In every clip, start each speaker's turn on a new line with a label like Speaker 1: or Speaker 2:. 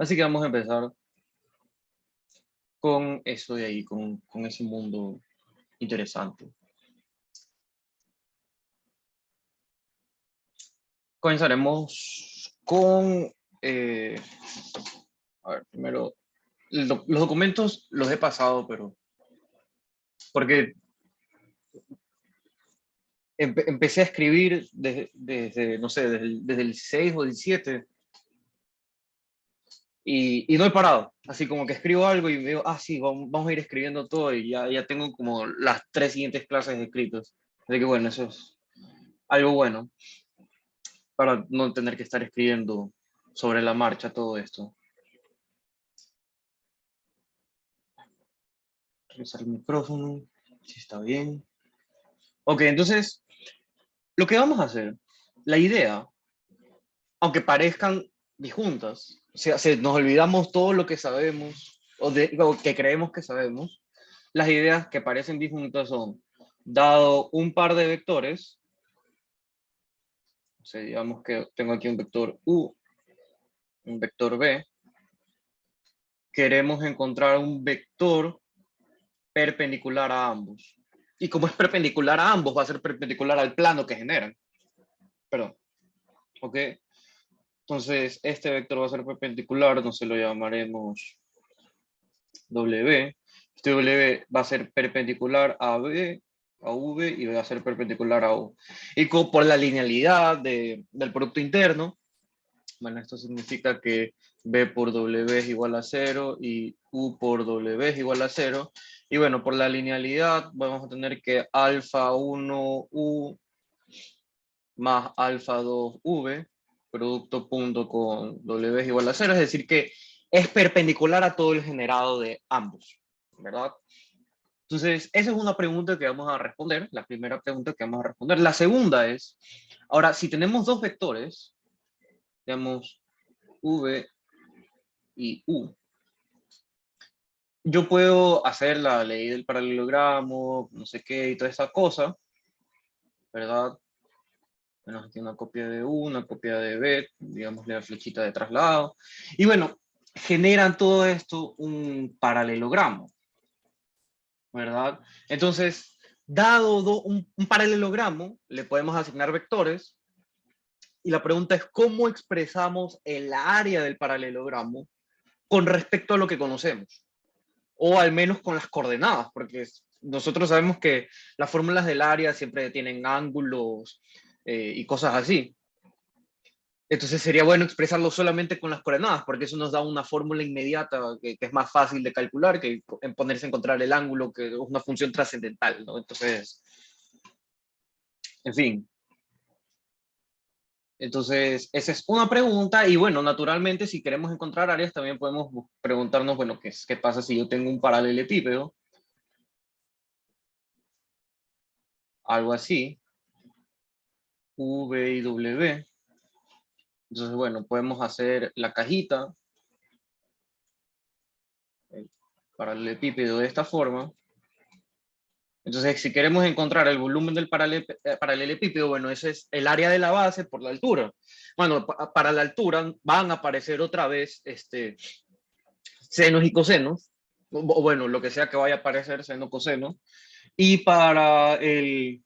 Speaker 1: Así que vamos a empezar con eso de ahí, con ese mundo interesante. Comenzaremos con, a ver, primero, los documentos los he pasado, pero porque empecé a escribir desde no sé, desde el 6 o el 7 y no he parado. Así como que escribo algo y digo, sí, vamos a ir escribiendo todo y ya tengo como las 3 siguientes clases escritas. Así que bueno, eso es algo bueno para no tener que estar escribiendo sobre la marcha todo esto. Revisar el micrófono, si está bien. Ok, entonces, lo que vamos a hacer, la idea, aunque parezcan disjuntas, o sea, si nos olvidamos todo lo que sabemos o que creemos que sabemos, las ideas que parecen disjuntas son, dado un par de vectores, o sea, digamos que tengo aquí un vector U, un vector B, queremos encontrar un vector perpendicular a ambos. Y como es perpendicular a ambos, va a ser perpendicular al plano que generan. Perdón. ¿Ok? Entonces, este vector va a ser perpendicular, entonces lo llamaremos W. Este W va a ser perpendicular a B, a V, y va a ser perpendicular a U. Y por la linealidad del producto interno, bueno, esto significa que B por W es igual a 0 y U por W es igual a 0. Y bueno, por la linealidad vamos a tener que alfa 1 U más alfa 2 V, producto punto con W es igual a 0, es decir que es perpendicular a todo el generado de ambos, ¿verdad? Entonces, esa es una pregunta que vamos a responder, la primera pregunta que vamos a responder. La segunda es, ahora, si tenemos dos vectores, digamos, V y U, yo puedo hacer la ley del paralelogramo, no sé qué, y toda esa cosa, ¿verdad? Bueno, aquí una copia de U, una copia de B, digamos la flechita de traslado. Y bueno, generan todo esto un paralelogramo, ¿verdad? Entonces, dado un paralelogramo, le podemos asignar vectores. Y la pregunta es, ¿cómo expresamos el área del paralelogramo con respecto a lo que conocemos? O al menos con las coordenadas, porque nosotros sabemos que las fórmulas del área siempre tienen ángulos y cosas así. Entonces sería bueno expresarlo solamente con las coordenadas, porque eso nos da una fórmula inmediata que es más fácil de calcular que en ponerse a encontrar el ángulo, que es una función trascendental, ¿no? Entonces, en fin. Entonces, esa es una pregunta y bueno, naturalmente si queremos encontrar áreas también podemos preguntarnos, bueno, ¿qué pasa si yo tengo un paralelepípedo? Algo así, V y W. Entonces, bueno, podemos hacer la cajita, el paralelepípedo de esta forma. Entonces, si queremos encontrar el volumen del paralelepípedo, bueno, ese es el área de la base por la altura. Bueno, para la altura van a aparecer otra vez senos y cosenos, o bueno, lo que sea que vaya a aparecer, seno, coseno. Y para el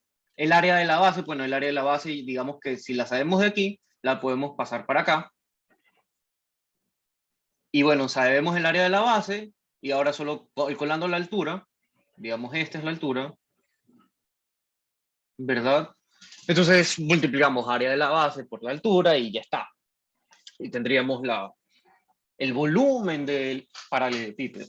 Speaker 1: área de la base, bueno, el área de la base, digamos que si la sabemos de aquí, la podemos pasar para acá. Y bueno, sabemos el área de la base, y ahora solo calculando la altura, digamos esta es la altura, ¿verdad? Entonces multiplicamos área de la base por la altura y ya está. Y tendríamos el volumen del paralelepípedo.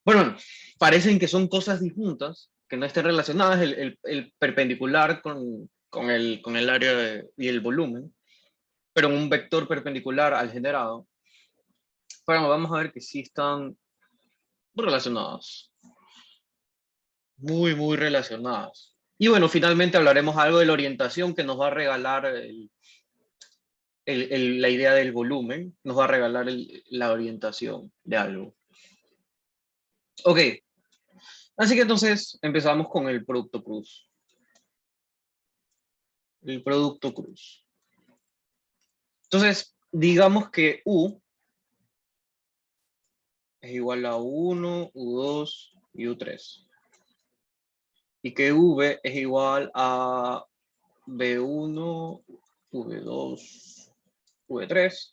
Speaker 1: Bueno, parecen que son cosas disjuntas, que no estén relacionadas, el perpendicular con el área y el volumen, pero en un vector perpendicular al generado. Pero vamos a ver que sí están relacionadas. Muy, muy relacionadas. Y bueno, finalmente hablaremos algo de la orientación que nos va a regalar la idea del volumen, nos va a regalar la orientación de algo. Ok, así que entonces empezamos con el producto cruz. El producto cruz. Entonces, digamos que U es igual a U1, U2 y U3. Y que V es igual a V1, V2, V3.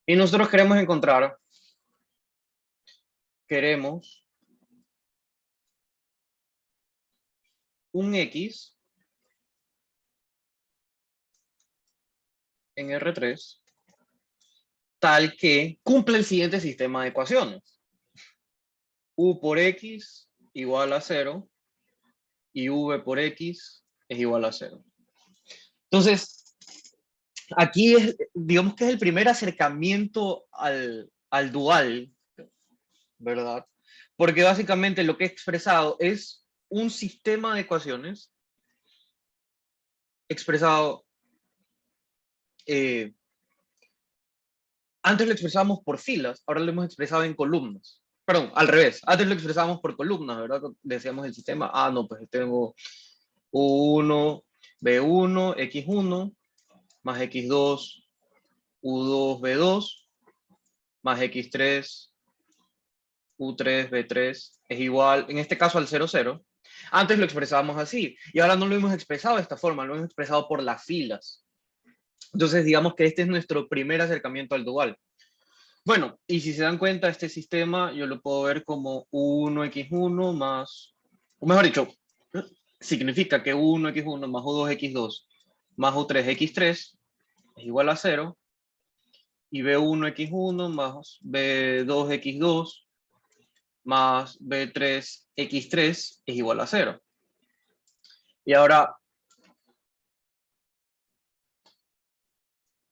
Speaker 1: Y nosotros queremos un X en R3 tal que cumple el siguiente sistema de ecuaciones. U por X igual a 0 y V por X es igual a 0. Entonces, aquí es, digamos que es el primer acercamiento al dual, ¿verdad? Porque básicamente lo que he expresado es un sistema de ecuaciones expresado, antes lo expresábamos por filas, ahora lo hemos expresado en columnas. Perdón, al revés, antes lo expresábamos por columnas, ¿verdad? Decíamos el sistema, no, pues tengo U1, B1, X1, más X2, U2, B2, más X3, U3, B3, es igual, en este caso al 0, 0. Antes lo expresábamos así, y ahora no lo hemos expresado de esta forma, lo hemos expresado por las filas. Entonces, digamos que este es nuestro primer acercamiento al dual. Bueno, y si se dan cuenta, este sistema yo lo puedo ver como 1x1 más, o mejor dicho, significa que 1x1 más U2x2 más U3x3 es igual a 0, y B1x1 más B2x2 más B3x3 es igual a 0. Y ahora,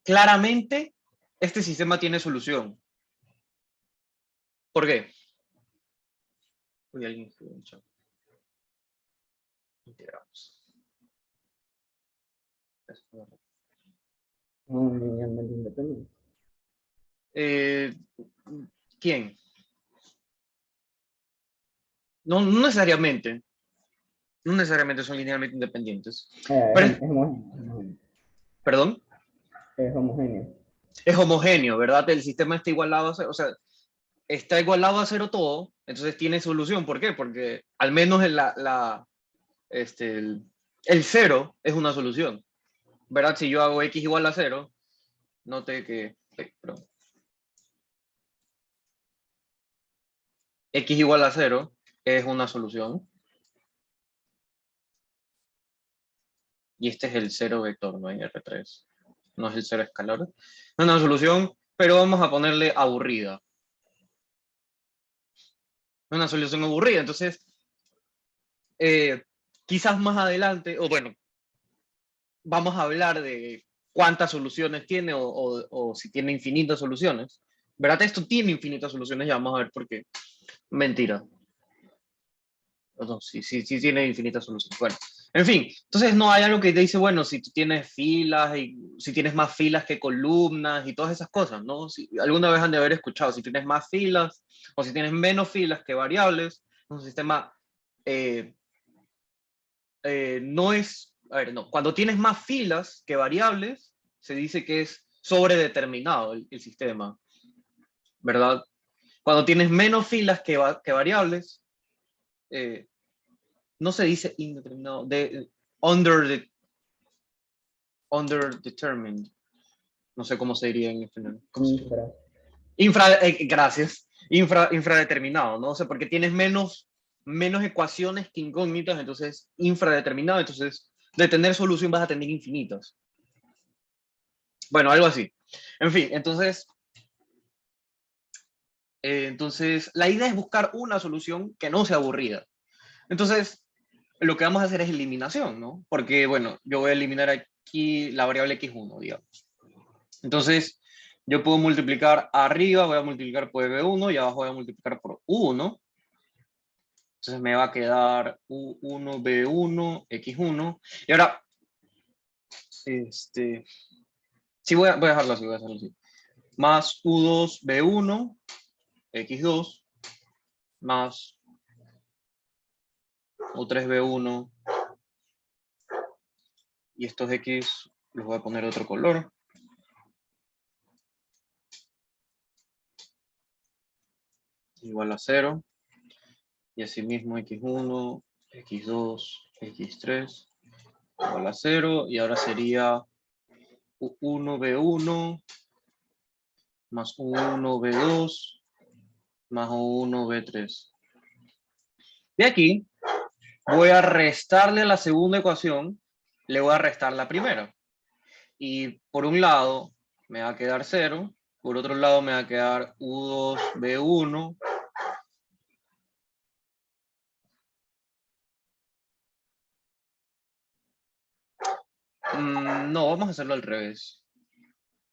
Speaker 1: claramente, este sistema tiene solución. ¿Por qué? Uy, alguien escribió en el chat. Integramos.
Speaker 2: Linealmente independiente.
Speaker 1: ¿Quién? No, no necesariamente. No necesariamente son linealmente independientes. Pero
Speaker 2: Es homogéneo.
Speaker 1: perdón,
Speaker 2: Es homogéneo.
Speaker 1: es homogéneo, ¿verdad? El sistema está igualado a cero, o sea, está igualado a cero todo, entonces tiene solución. ¿Por qué? Porque al menos el cero es una solución, ¿verdad? Si yo hago x igual a 0, note que, perdón, x igual a 0 es una solución. Y este es el cero vector, ¿no? En R3. No es el cero escalar. Es una solución, pero vamos a ponerle aburrida. Es una solución aburrida. Entonces, quizás más adelante, o bueno, vamos a hablar de cuántas soluciones tiene o si tiene infinitas soluciones. ¿Verdad? Esto tiene infinitas soluciones, ya vamos a ver por qué. Mentira. No, sí tiene infinitas soluciones. Bueno, en fin, entonces no hay algo que te dice, bueno, si tú tienes filas y si tienes más filas que columnas y todas esas cosas, ¿no? Si, alguna vez han de haber escuchado, si tienes más filas o si tienes menos filas que variables, un sistema no es, a ver, no, cuando tienes más filas que variables, se dice que es sobredeterminado el sistema, ¿verdad? Cuando tienes menos filas que variables, no se dice indeterminado, underdetermined. No sé cómo se diría en español. Gracias. Infradeterminado, ¿no? O sea, porque tienes menos ecuaciones que incógnitas, entonces infradeterminado, entonces de tener solución vas a tener infinitas. Bueno, algo así. En fin, entonces la idea es buscar una solución que no sea aburrida. Entonces, lo que vamos a hacer es eliminación, ¿no? Porque, bueno, yo voy a eliminar aquí la variable x1, digamos. Entonces, yo puedo multiplicar arriba, voy a multiplicar por b1 y abajo voy a multiplicar por u1. Entonces me va a quedar u1, b1, x1. Y ahora, sí, voy a dejarlo así, Más u2, b1, x2, más u3, b1, y estos x los voy a poner de otro color. igual a 0. Y asimismo x1, x2, x3 igual a 0. Y ahora sería u1, b1 más u1, b2 más u1, b3. De aquí voy a restarle a la segunda ecuación, le voy a restar la primera. Y por un lado me va a quedar 0, por otro lado me va a quedar u2, b1. No, vamos a hacerlo al revés.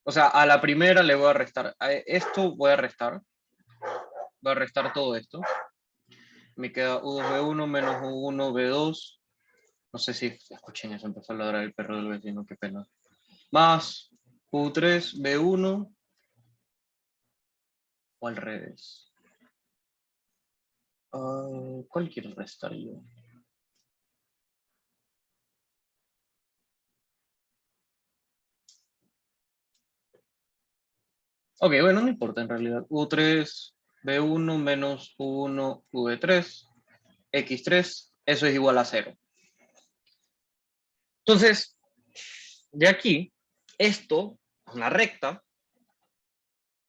Speaker 1: O sea, a la primera le voy a restar. A esto voy a restar. Voy a restar todo esto. Me queda u2b1 menos u1b2. No sé si escuchen eso, empezó a ladrar el perro del vecino, qué pena. Más u3b1 o al revés. ¿Cuál quiero restar yo? Ok, bueno, no importa en realidad. u3b1 menos u1 v3 x3, eso es igual a 0. Entonces, de aquí, esto es una recta,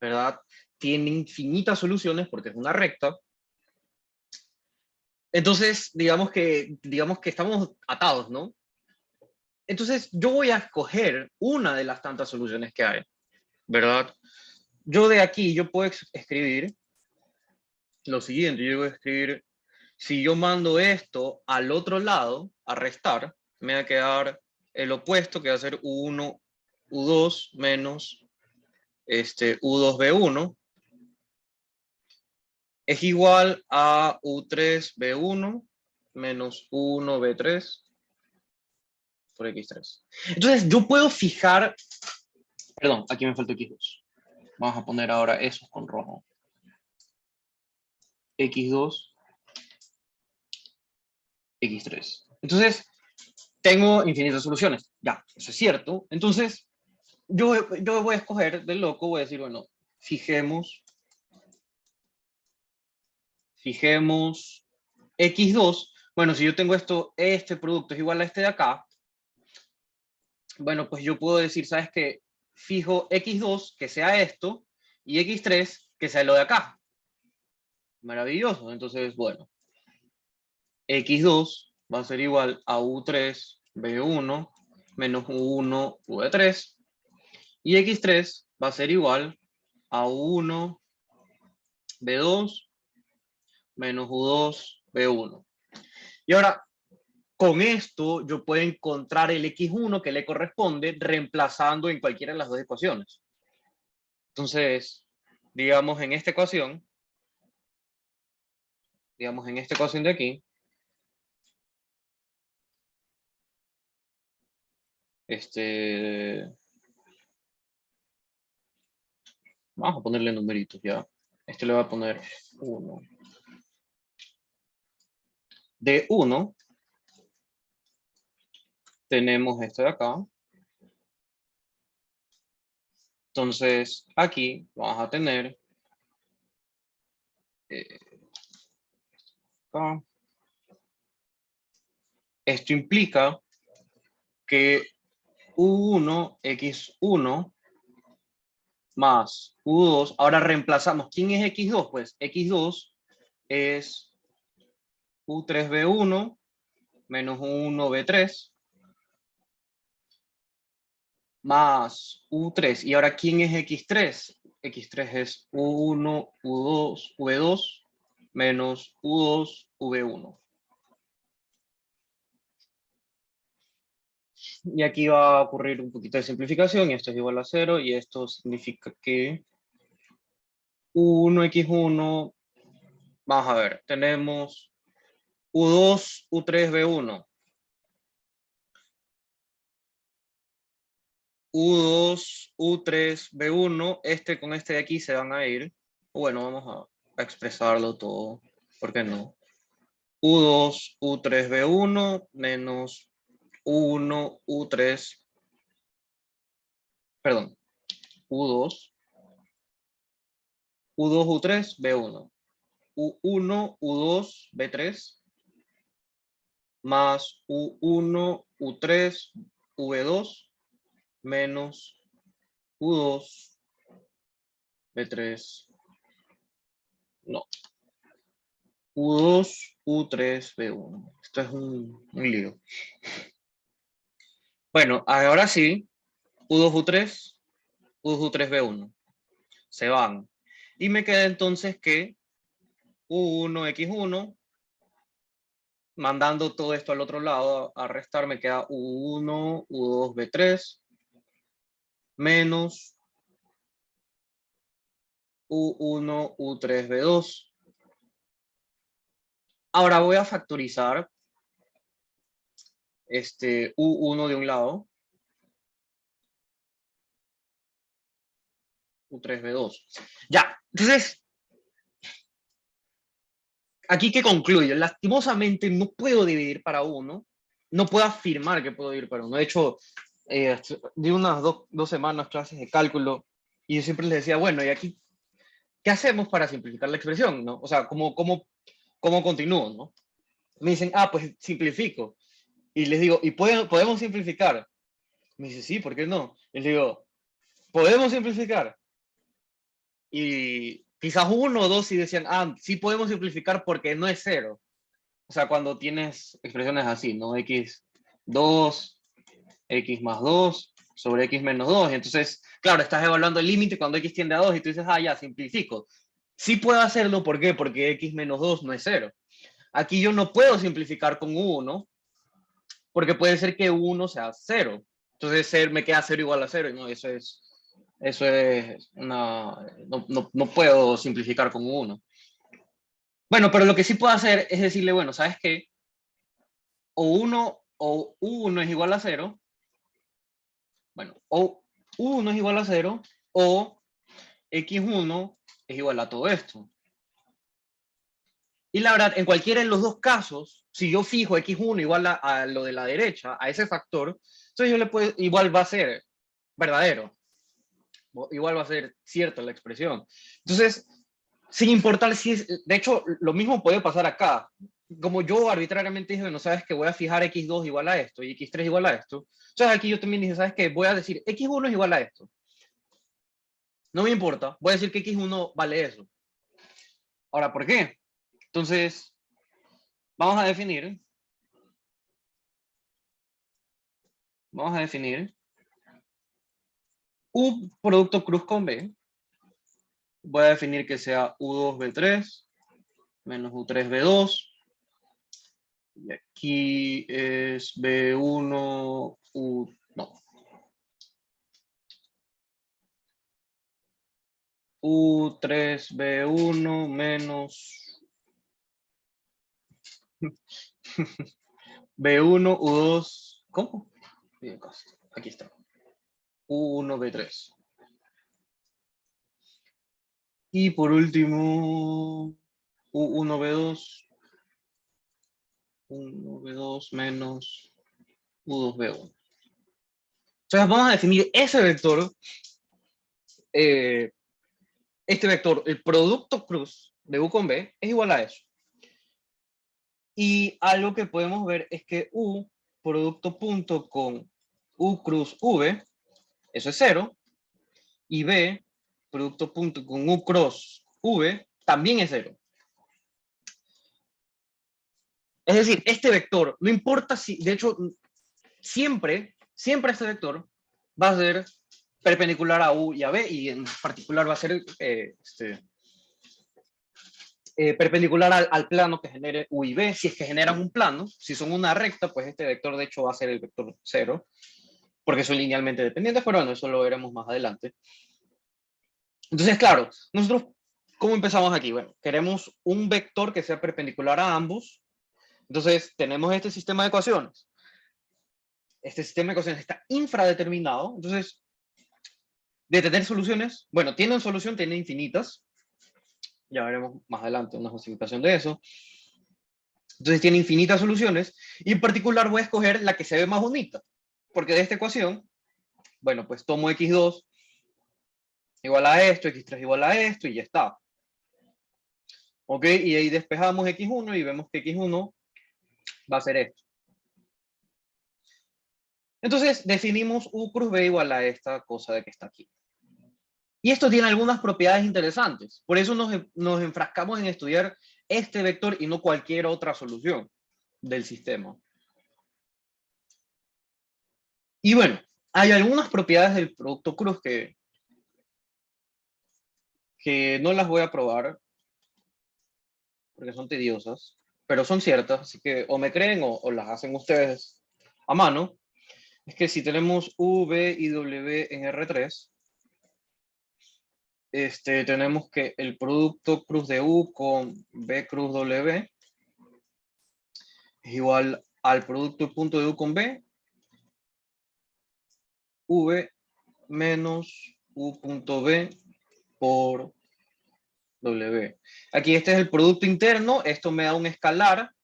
Speaker 1: ¿verdad? Tiene infinitas soluciones porque es una recta. Entonces, digamos que estamos atados, ¿no? Entonces, yo voy a escoger una de las tantas soluciones que hay, ¿verdad? Yo de aquí, yo puedo escribir lo siguiente, yo voy a escribir, si yo mando esto al otro lado, a restar, me va a quedar el opuesto, que va a ser u1, u2 menos u2b1, es igual a u3b1 menos u1b3 por x3. Entonces, yo puedo fijar, perdón, aquí me falta x2. Vamos a poner ahora esos con rojo. x2, x3. Entonces, tengo infinitas soluciones. Ya, eso es cierto. Entonces, yo voy a escoger del loco, voy a decir, bueno, fijemos x2. Bueno, si yo tengo este producto es igual a este de acá, bueno, pues yo puedo decir, ¿sabes qué? Fijo x2, que sea esto, y x3, que sea lo de acá. Maravilloso. Entonces, bueno, x2 va a ser igual a u3 b1 menos u1 v3, y x3 va a ser igual a u1 b2 menos u2 b1. Y ahora, con esto yo puedo encontrar el x1 que le corresponde reemplazando en cualquiera de las dos ecuaciones. Entonces, digamos en esta ecuación de aquí, vamos a ponerle numeritos ya. Le voy a poner 1. De 1 tenemos esto de acá. Entonces, aquí vamos a tener acá. Esto implica que U1, X1 más U2, ahora reemplazamos. ¿Quién es X2? Pues X2 es U3B1 menos U1B3 más U3. Y ahora, ¿quién es X3? X3 es U1, U2, V2 menos U2, V1. Y aquí va a ocurrir un poquito de simplificación, y esto es igual a 0, y esto significa que U1X1, vamos a ver, tenemos U2, U3, B1. U2, U3, B1, con este de aquí se van a ir. Bueno, vamos a expresarlo todo, ¿por qué no? U2, U3, B1 menos U1, U3, perdón, U2, U2, U3, B1. U1, U2, B3, más U1, U3, V2, menos U2, B3, no, U2, U3, B1. Esto es un lío. Bueno, ahora sí, U2, U3, U2, U3, B1. Se van. Y me queda entonces que U1, X1, mandando todo esto al otro lado a restar, me queda U1, U2, B3, menos U1, U3, B2. Ahora voy a factorizar este U1 de un lado, U3, B2. Ya, entonces, aquí que concluyo, lastimosamente no puedo dividir para 1, no puedo afirmar que puedo dividir para 1. De hecho, di unas dos semanas clases de cálculo y yo siempre les decía, bueno, ¿y aquí qué hacemos para simplificar la expresión? ¿No? O sea, ¿cómo continúo? ¿No? Me dicen, pues simplifico. Y les digo, ¿y podemos simplificar? Me dice, sí, ¿por qué no? Les digo, ¿podemos simplificar? Y quizás uno o dos sí decían, sí podemos simplificar porque no es cero. O sea, cuando tienes expresiones así, ¿no? X2, X más 2 sobre X menos 2. Entonces, claro, estás evaluando el límite cuando X tiende a 2 y tú dices, ya, simplifico. Sí puedo hacerlo, ¿por qué? Porque X menos 2 no es cero. Aquí yo no puedo simplificar con 1, porque puede ser que 1 sea 0. Entonces me queda 0 igual a 0, y no, eso es no puedo simplificar con 1. Bueno, pero lo que sí puedo hacer es decirle, bueno, ¿sabes qué? O U1 es igual a 0, bueno, o U1 es igual a 0, o X1 es igual a todo esto. Y la verdad, en cualquiera de los dos casos, si yo fijo X1 igual a lo de la derecha, a ese factor, entonces yo le puedo, igual va a ser verdadero. Igual va a ser cierta la expresión. Entonces, sin importar si es, de hecho, lo mismo puede pasar acá. Como yo arbitrariamente dije, no sabes que voy a fijar X2 igual a esto y X3 igual a esto. Entonces aquí yo también dije, sabes que voy a decir X1 es igual a esto. No me importa, voy a decir que X1 vale eso. Ahora, ¿por qué? Entonces, vamos a definir U producto cruz con B. Voy a definir que sea U2B3 menos U3B2. Y aquí es B1, U3B1 menos B1, U2, ¿cómo? Aquí está. U1B3. Y por último, U1B2, 1B2 menos U2B1. Entonces vamos a definir ese vector, este vector, el producto cruz de U con B, es igual a eso. Y algo que podemos ver es que U producto punto con U cruz V, eso es 0, y B producto punto con U cross V también es 0. Es decir, este vector, no importa si, de hecho, siempre este vector va a ser perpendicular a U y a B, y en particular va a ser perpendicular al plano que genere U y B. Si es que generan un plano, si son una recta, pues este vector de hecho va a ser el vector 0, porque son linealmente dependientes, pero bueno, eso lo veremos más adelante. Entonces, claro, nosotros, ¿cómo empezamos aquí? Bueno, queremos un vector que sea perpendicular a ambos. Entonces, tenemos este sistema de ecuaciones. Este sistema de ecuaciones está infradeterminado. Entonces, de tener soluciones, bueno, tienen solución, tienen infinitas. Ya veremos más adelante una justificación de eso. Entonces, tiene infinitas soluciones. Y en particular voy a escoger la que se ve más bonita. Porque de esta ecuación, bueno, pues tomo x2 igual a esto, x3 igual a esto, y ya está. ¿Ok? Y ahí despejamos x1 y vemos que x1 va a ser esto. Entonces definimos u cruz b igual a esta cosa de que está aquí. Y esto tiene algunas propiedades interesantes. Por eso nos enfrascamos en estudiar este vector y no cualquier otra solución del sistema. Y bueno, hay algunas propiedades del producto cruz que no las voy a probar porque son tediosas, pero son ciertas, así que o me creen o las hacen ustedes a mano. Es que si tenemos U, V y W en R3, tenemos que el producto cruz de U con B cruz W es igual al producto punto de U con B, V menos U punto B por W. Aquí este es el producto interno, esto me da un escalar,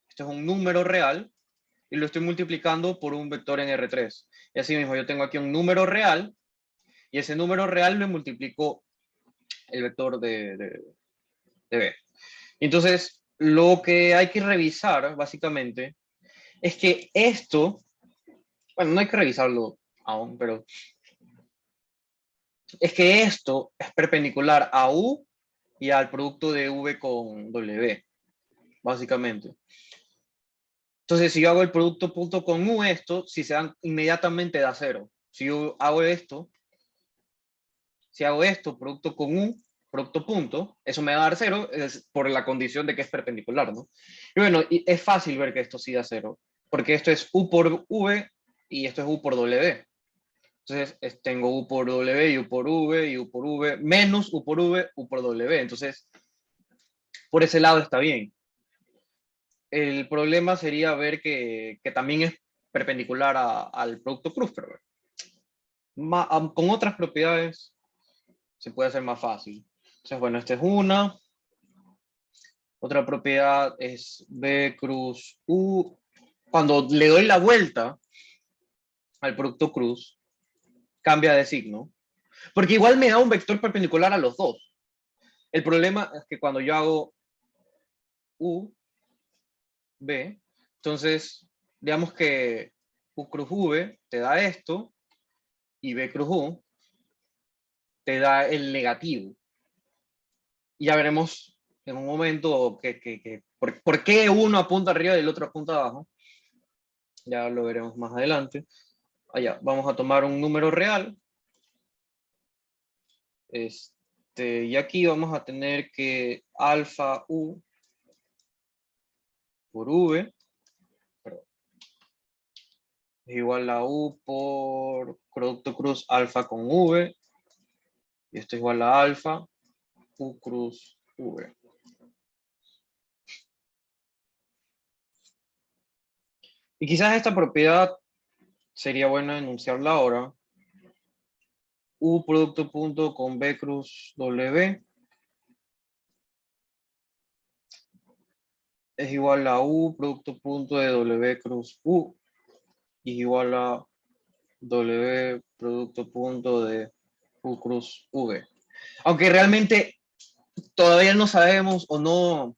Speaker 1: esto es un número real, y lo estoy multiplicando por un vector en R3. Y así mismo yo tengo aquí un número real, y ese número real me multiplico el vector de B. Entonces, lo que hay que revisar, básicamente, es que esto, bueno, no hay que revisarlo aún, pero es que esto es perpendicular a U y al producto de V con W, básicamente. Entonces, si yo hago el producto punto con U, esto, si se dan, inmediatamente da cero. Si yo hago esto, si hago esto, producto con U, producto punto, eso me va a dar cero, es por la condición de que es perpendicular, ¿no? Y bueno, y es fácil ver que esto sí da cero, porque esto es U por V y esto es U por W. Entonces, tengo U por W y U por V y U por V menos U por V, U por W. Entonces, por ese lado está bien. El problema sería ver que también es perpendicular al producto cruz, pero con otras propiedades se puede hacer más fácil. Entonces, bueno, esta es una. Otra propiedad es B cruz U. Cuando le doy la vuelta al producto cruz, cambia de signo. Porque igual me da un vector perpendicular a los dos. El problema es que cuando yo hago U, B, entonces, digamos que U cruz V te da esto y B cruz U te da el negativo. Y ya veremos en un momento por qué uno apunta arriba y el otro apunta abajo. Ya lo veremos más adelante. Allá, vamos a tomar un número real. Y aquí vamos a tener que alfa U por V es igual a U por producto cruz alfa con V. Y esto es igual a alfa U cruz V. Y quizás esta propiedad sería bueno enunciarla ahora. U producto punto con B cruz W es igual a U producto punto de W cruz U y es igual a W producto punto de U cruz V. Aunque realmente todavía no sabemos o no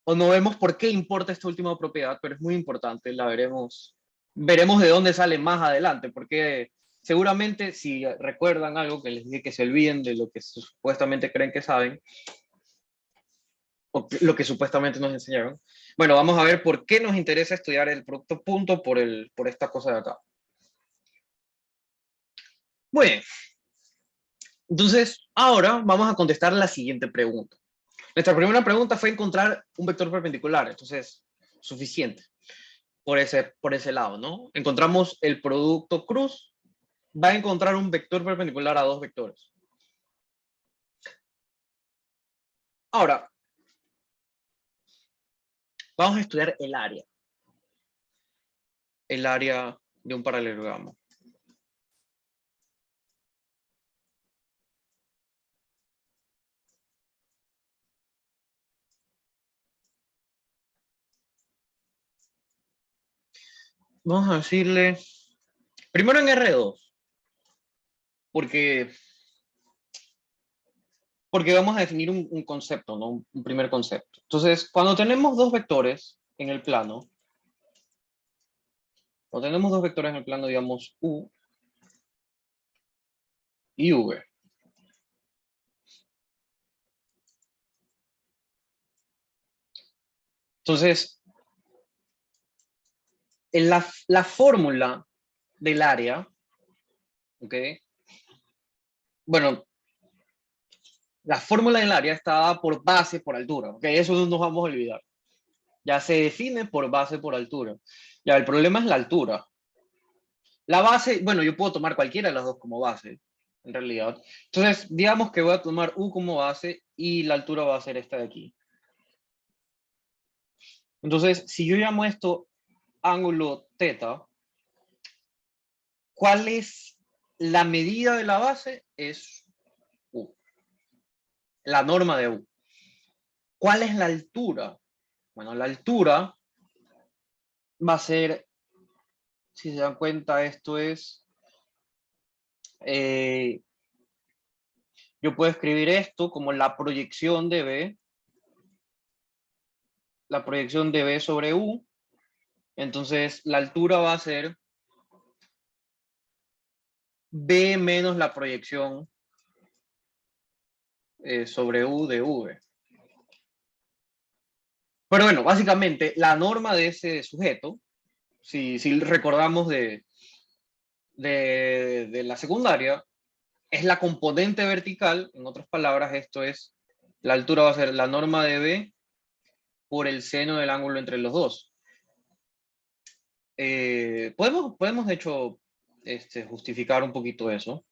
Speaker 1: vemos por qué importa esta última propiedad, pero es muy importante, la veremos. Veremos de dónde sale más adelante, porque seguramente si recuerdan algo que les dije que se olviden de lo que supuestamente creen que saben, o lo que supuestamente nos enseñaron. Bueno, vamos a ver por qué nos interesa estudiar el producto punto por esta cosa de acá. Muy bien. Entonces, ahora vamos a contestar la siguiente pregunta. Nuestra primera pregunta fue encontrar un vector perpendicular, entonces, suficiente por ese lado, ¿no? Encontramos el producto cruz, va a encontrar un vector perpendicular a dos vectores. Ahora, vamos a estudiar el área de un paralelogramo. Vamos a decirle, primero en R2, porque porque vamos a definir un concepto, ¿no? Un primer concepto. Entonces, cuando tenemos dos vectores en el plano, digamos U y V. Entonces, en la fórmula del área, ¿ok? Bueno, la fórmula del área está dada por base por altura, ¿ok? Eso no nos vamos a olvidar. Ya se define por base por altura. Ya, el problema es la altura. La base, bueno, yo puedo tomar cualquiera de las dos como base, en realidad. Entonces, digamos que voy a tomar U como base y la altura va a ser esta de aquí. Entonces, si yo llamo esto ángulo θ, ¿cuál es la medida de la base? Es U, la norma de U. ¿Cuál es la altura? Bueno, la altura va a ser, si se dan cuenta, esto es, yo puedo escribir esto como la proyección de B, sobre U. Entonces, la altura va a ser B menos la proyección sobre U de V. Pero bueno, básicamente, la norma de ese sujeto, si recordamos de la secundaria, es la componente vertical. En otras palabras, esto es, la altura va a ser la norma de B por el seno del ángulo entre los dos. Podemos de hecho, justificar un poquito eso.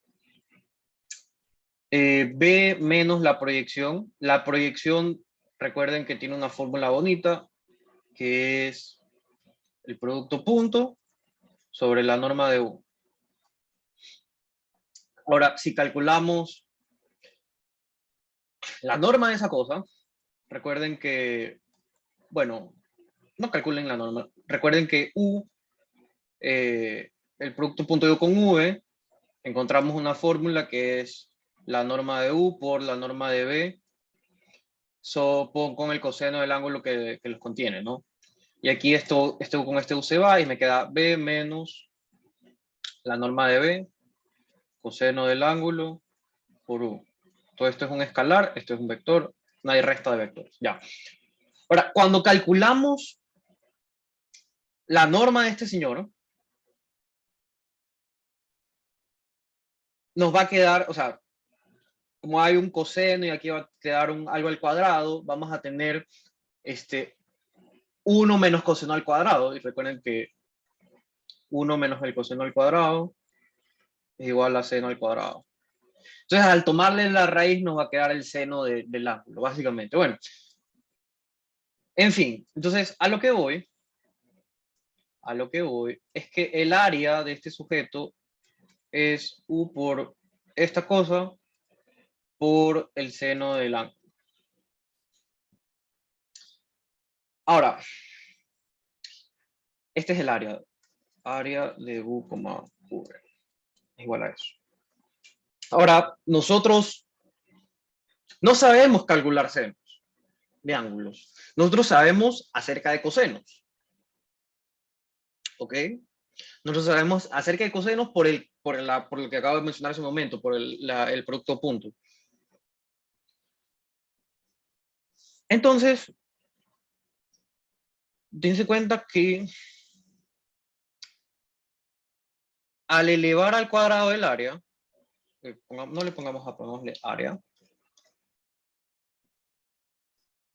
Speaker 1: B menos la proyección. La proyección, recuerden que tiene una fórmula bonita, que es el producto punto sobre la norma de U. Ahora, si calculamos la norma de esa cosa, recuerden que, bueno, no calculen la norma, recuerden que U, el producto punto de U con V, encontramos una fórmula que es la norma de U por la norma de B, con el coseno del ángulo que los contiene, ¿no? Y aquí esto con este U se va y me queda B menos la norma de B, coseno del ángulo por U. Todo esto es un escalar, esto es un vector, no hay resta de vectores. Ya. Ahora, cuando calculamos la norma de este señor, nos va a quedar, o sea, como hay un coseno y aquí va a quedar algo al cuadrado, vamos a tener 1 menos coseno al cuadrado. Y recuerden que 1 menos el coseno al cuadrado es igual a seno al cuadrado. Entonces, al tomarle la raíz, nos va a quedar el seno del ángulo, básicamente. Bueno, en fin, entonces, a lo que voy es que el área de este sujeto es U por esta cosa por el seno del ángulo. Ahora, este es el área de U, V, igual a eso. Ahora, nosotros no sabemos calcular senos de ángulos. Nosotros sabemos acerca de cosenos. ¿Ok? Nosotros sabemos acerca de cosenos por lo que acabo de mencionar hace un momento, por el producto punto. Entonces, dense cuenta que al elevar al cuadrado del área, no le pongamos A, pongámosle área.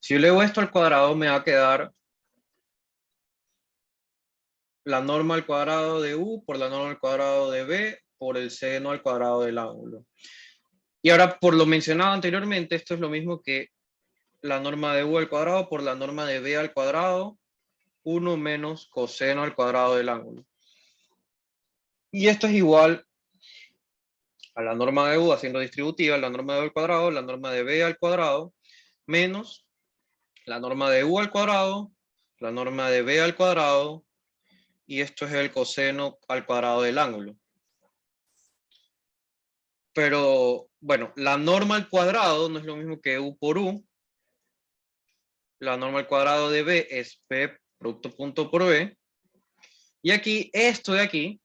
Speaker 1: Si yo elevo esto al cuadrado, me va a quedar la norma al cuadrado de U por la norma al cuadrado de B por el seno al cuadrado del ángulo. Y ahora, por lo mencionado anteriormente, esto es lo mismo que la norma de U al cuadrado por la norma de B al cuadrado, 1 menos coseno al cuadrado del ángulo. Y esto es igual a la norma de U haciendo distributiva, la norma de U al cuadrado, la norma de B al cuadrado, menos la norma de U al cuadrado, la norma de B al cuadrado, y esto es el coseno al cuadrado del ángulo. Pero, bueno, la norma al cuadrado no es lo mismo que U por U. La norma al cuadrado de B es P producto punto por B. Y aquí, esto de aquí,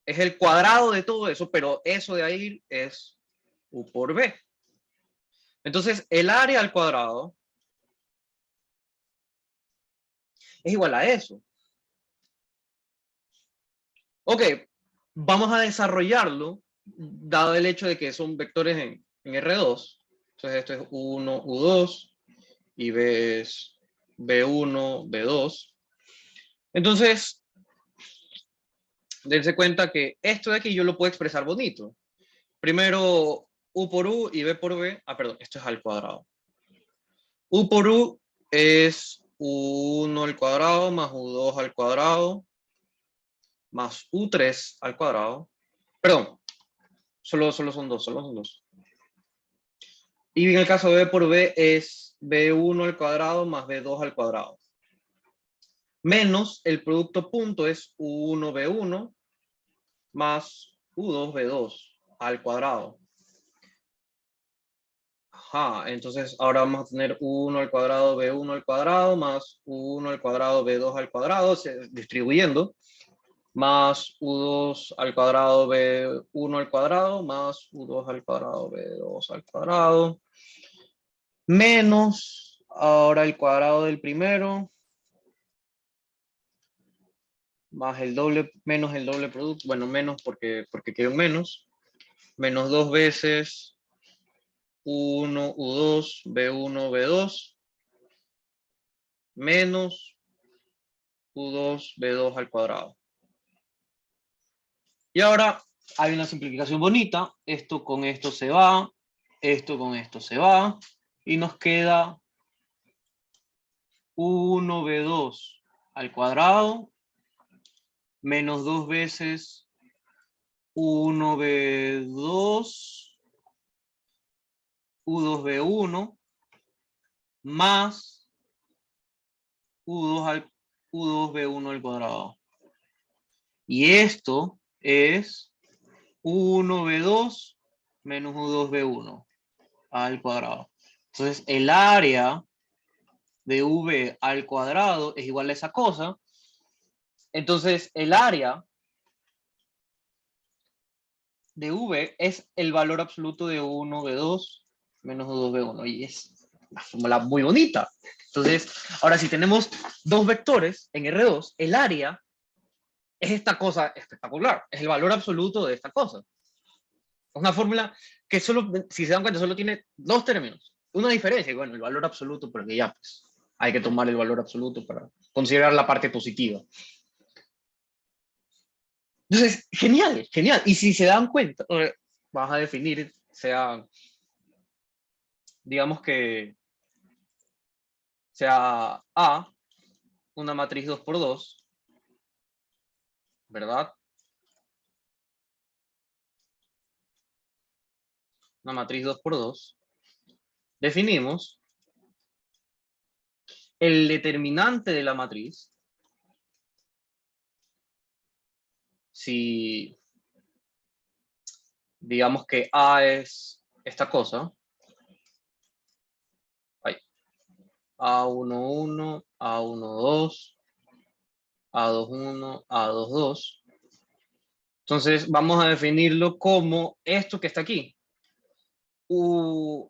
Speaker 1: es el cuadrado de todo eso, pero eso de ahí es U por B. Entonces, el área al cuadrado es igual a eso. Ok, vamos a desarrollarlo, dado el hecho de que son vectores en R2. Entonces, esto es U1, U2, y B es B1, B2. Entonces, dense cuenta que esto de aquí yo lo puedo expresar bonito. Primero, U por U y B por B. Ah, perdón, esto es al cuadrado. U por U es U1 al cuadrado más U2 al cuadrado más U3 al cuadrado. Perdón, solo son dos. Y en el caso de B por B es B1 al cuadrado más B2 al cuadrado. Menos el producto punto es U1 B1 más U2 B2 al cuadrado. Ajá, entonces ahora vamos a tener U1 al cuadrado B1 al cuadrado más U1 al cuadrado B2 al cuadrado, distribuyendo, más U2 al cuadrado B1 al cuadrado más U2 al cuadrado B2 al cuadrado, menos ahora el cuadrado del primero, más el doble, menos el doble producto, bueno, menos porque quiero un menos dos veces U1, U2, B1, B2, menos U2, B2 al cuadrado. Y ahora hay una simplificación bonita, esto con esto se va, esto con esto se va, y nos queda U1B2 al cuadrado, menos dos veces U1B2, U2B1, más U2B1 al cuadrado. Y esto es U1B2 menos U2B1 al cuadrado. Entonces el área de V al cuadrado es igual a esa cosa. Entonces el área de V es el valor absoluto de 1B2 menos 2B1. Y es una fórmula muy bonita. Entonces, ahora si tenemos dos vectores en R2, el área es esta cosa espectacular. Es el valor absoluto de esta cosa. Es una fórmula que solo, si se dan cuenta, solo tiene dos términos. Una diferencia, y bueno, el valor absoluto, porque ya pues hay que tomar el valor absoluto para considerar la parte positiva. Entonces, genial, genial. Y si se dan cuenta, vas a definir, sea, digamos que sea A, una matriz 2×2, ¿verdad? Una matriz 2×2. Definimos el determinante de la matriz. Si digamos que A es esta cosa, A11, A12, A21, A22. Entonces vamos a definirlo como esto que está aquí.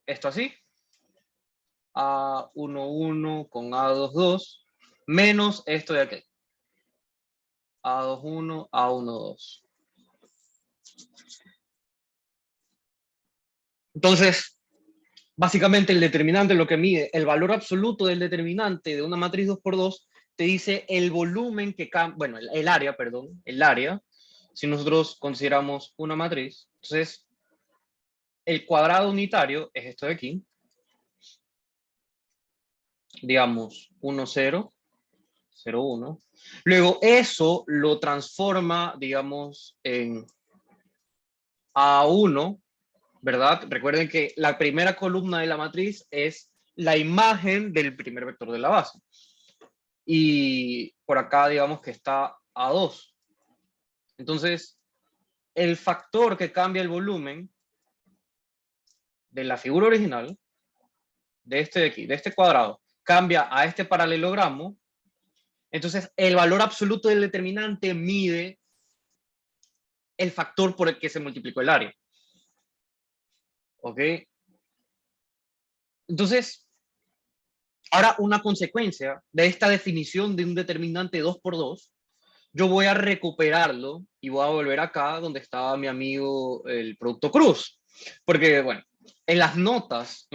Speaker 1: Esto así. A11 con A22 menos esto de aquí. A21, A12. Entonces, básicamente el determinante lo que mide, el valor absoluto del determinante de una matriz 2×2 te dice el volumen que cambia, bueno, el área, perdón, el área, si nosotros consideramos una matriz. Entonces, el cuadrado unitario es esto de aquí, digamos 1, 0, 0, 1. Luego eso lo transforma, digamos, en A1, ¿verdad? Recuerden que la primera columna de la matriz es la imagen del primer vector de la base. Y por acá digamos que está A2. Entonces, el factor que cambia el volumen de la figura original, de este de aquí, de este cuadrado, cambia a este paralelogramo, entonces el valor absoluto del determinante mide el factor por el que se multiplicó el área. ¿Ok? Entonces, ahora una consecuencia de esta definición de un determinante 2 por 2, yo voy a recuperarlo y voy a volver acá donde estaba mi amigo el producto cruz. Porque, bueno, en las notas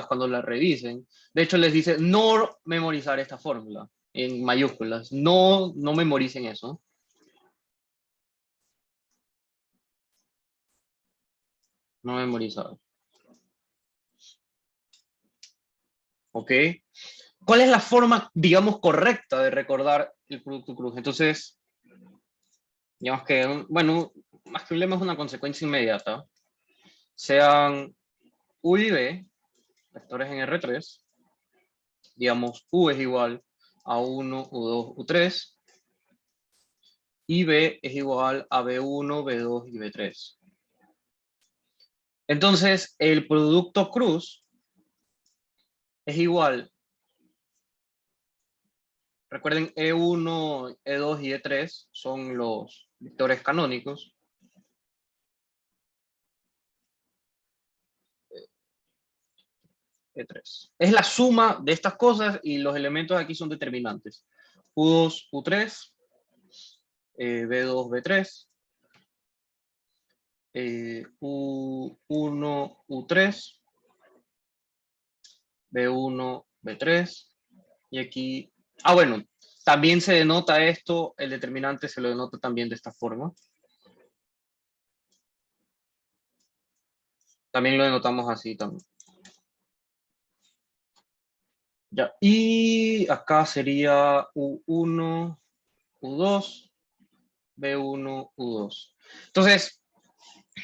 Speaker 1: cuando las revisen, de hecho les dice no memorizar esta fórmula en mayúsculas. No memoricen eso. No memorizar. ¿Ok? ¿Cuál es la forma, digamos, correcta de recordar el producto cruz? Entonces, digamos que, bueno, más que un lema es una consecuencia inmediata. Sean U y B, vectores en R3, digamos, U es igual a 1, U2, U3, y B es igual a B1, B2 y B3. Entonces, el producto cruz es igual, recuerden, E1, E2 y E3 son los vectores canónicos. E3. Es la suma de estas cosas y los elementos aquí son determinantes. U2, U3, B2, B3, U1, U3, B1, B3, y aquí, bueno, también se denota esto, el determinante se lo denota también de esta forma. También lo denotamos así también. Ya, y acá sería U1, U2, B1, U2. Entonces,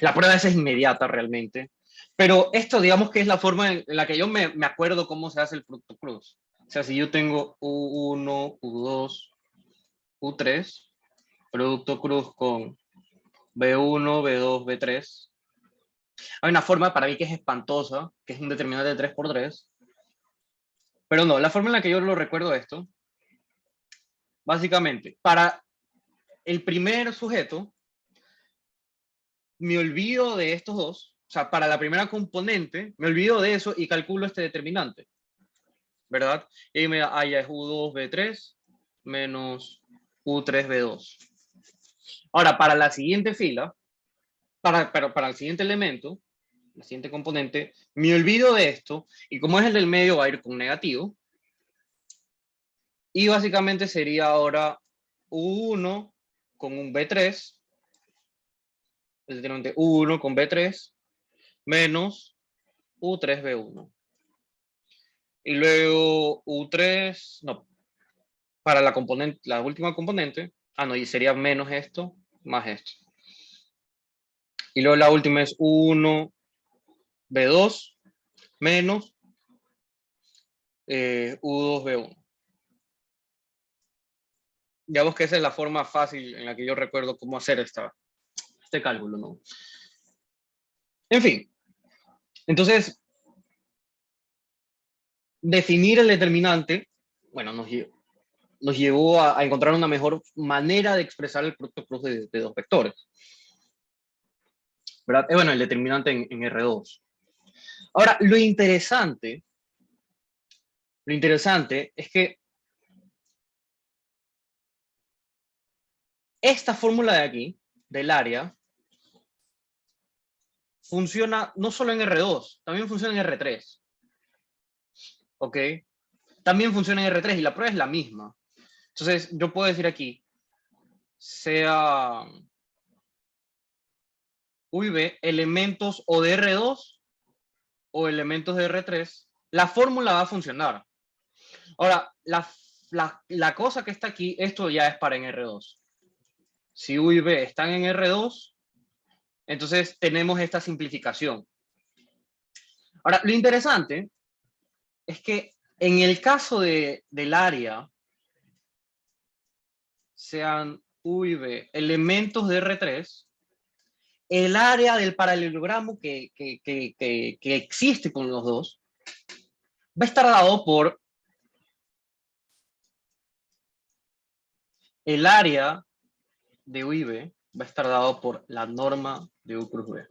Speaker 1: la prueba esa es inmediata realmente. Pero esto, digamos que es la forma en la que yo me acuerdo cómo se hace el producto cruz. O sea, si yo tengo U1, U2, U3, producto cruz con B1, B2, B3, hay una forma para mí que es espantosa, que es un determinante de 3 por 3. Pero no, la forma en la que yo lo recuerdo esto, básicamente, para el primer sujeto, me olvido de estos dos. O sea, para la primera componente, me olvido de eso y calculo este determinante, ¿verdad? Y me da, ya es U2B3 menos U3B2. Ahora, para la siguiente fila, para el siguiente elemento, el siguiente componente, me olvido de esto, y como es el del medio, va a ir con negativo, y básicamente sería ahora U1 con un B3, el determinante U1 con B3, menos U3B1. Y luego U3, no, para la componente, la última componente, no, y sería menos esto, más esto. Y luego la última es U1, B2, menos U2, B1. Digamos que esa es la forma fácil en la que yo recuerdo cómo hacer este cálculo, ¿no? En fin, entonces, definir el determinante, bueno, nos llevó a encontrar una mejor manera de expresar el producto cruz de dos vectores, ¿verdad? Bueno, el determinante en R2. Ahora, lo interesante es que esta fórmula de aquí, del área, funciona no solo en R2, también funciona en R3. ¿Ok? También funciona en R3 y la prueba es la misma. Entonces, yo puedo decir aquí, sea U y B, elementos o de R2 o elementos de R3, la fórmula va a funcionar. Ahora, la cosa que está aquí, esto ya es para en R2. Si U y B están en R2, entonces tenemos esta simplificación. Ahora, lo interesante es que en el caso del área, sean U y B elementos de R3, el área del paralelogramo que existe con los dos va a estar dado por el área de U y B, va a estar dado por la norma de U cruz B.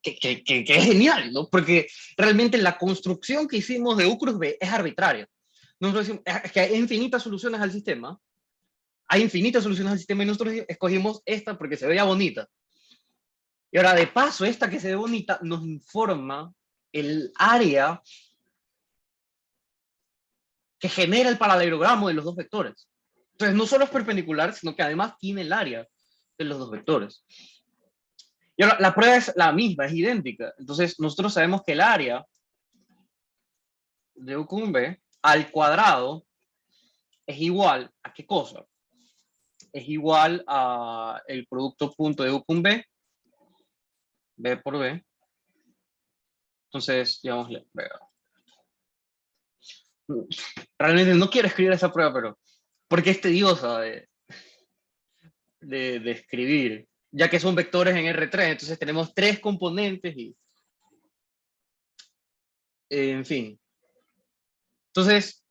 Speaker 1: Que es genial, ¿no? Porque realmente la construcción que hicimos de U cruz B es arbitraria. Nosotros decimos, es que hay infinitas soluciones al sistema, hay infinitas soluciones al sistema y nosotros escogimos esta porque se veía bonita. Y ahora, de paso, esta que se ve bonita nos informa el área que genera el paralelogramo de los dos vectores. Entonces, no solo es perpendicular, sino que además tiene el área de los dos vectores. Y ahora, la prueba es la misma, es idéntica. Entonces, nosotros sabemos que el área de U con B al cuadrado es igual a ¿qué cosa? Es igual a el producto punto de U con B, B por B. Entonces, digámosle, realmente no quiero escribir esa prueba, pero porque es tediosa de escribir, ya que son vectores en R3, entonces tenemos tres componentes y, en fin. Entonces,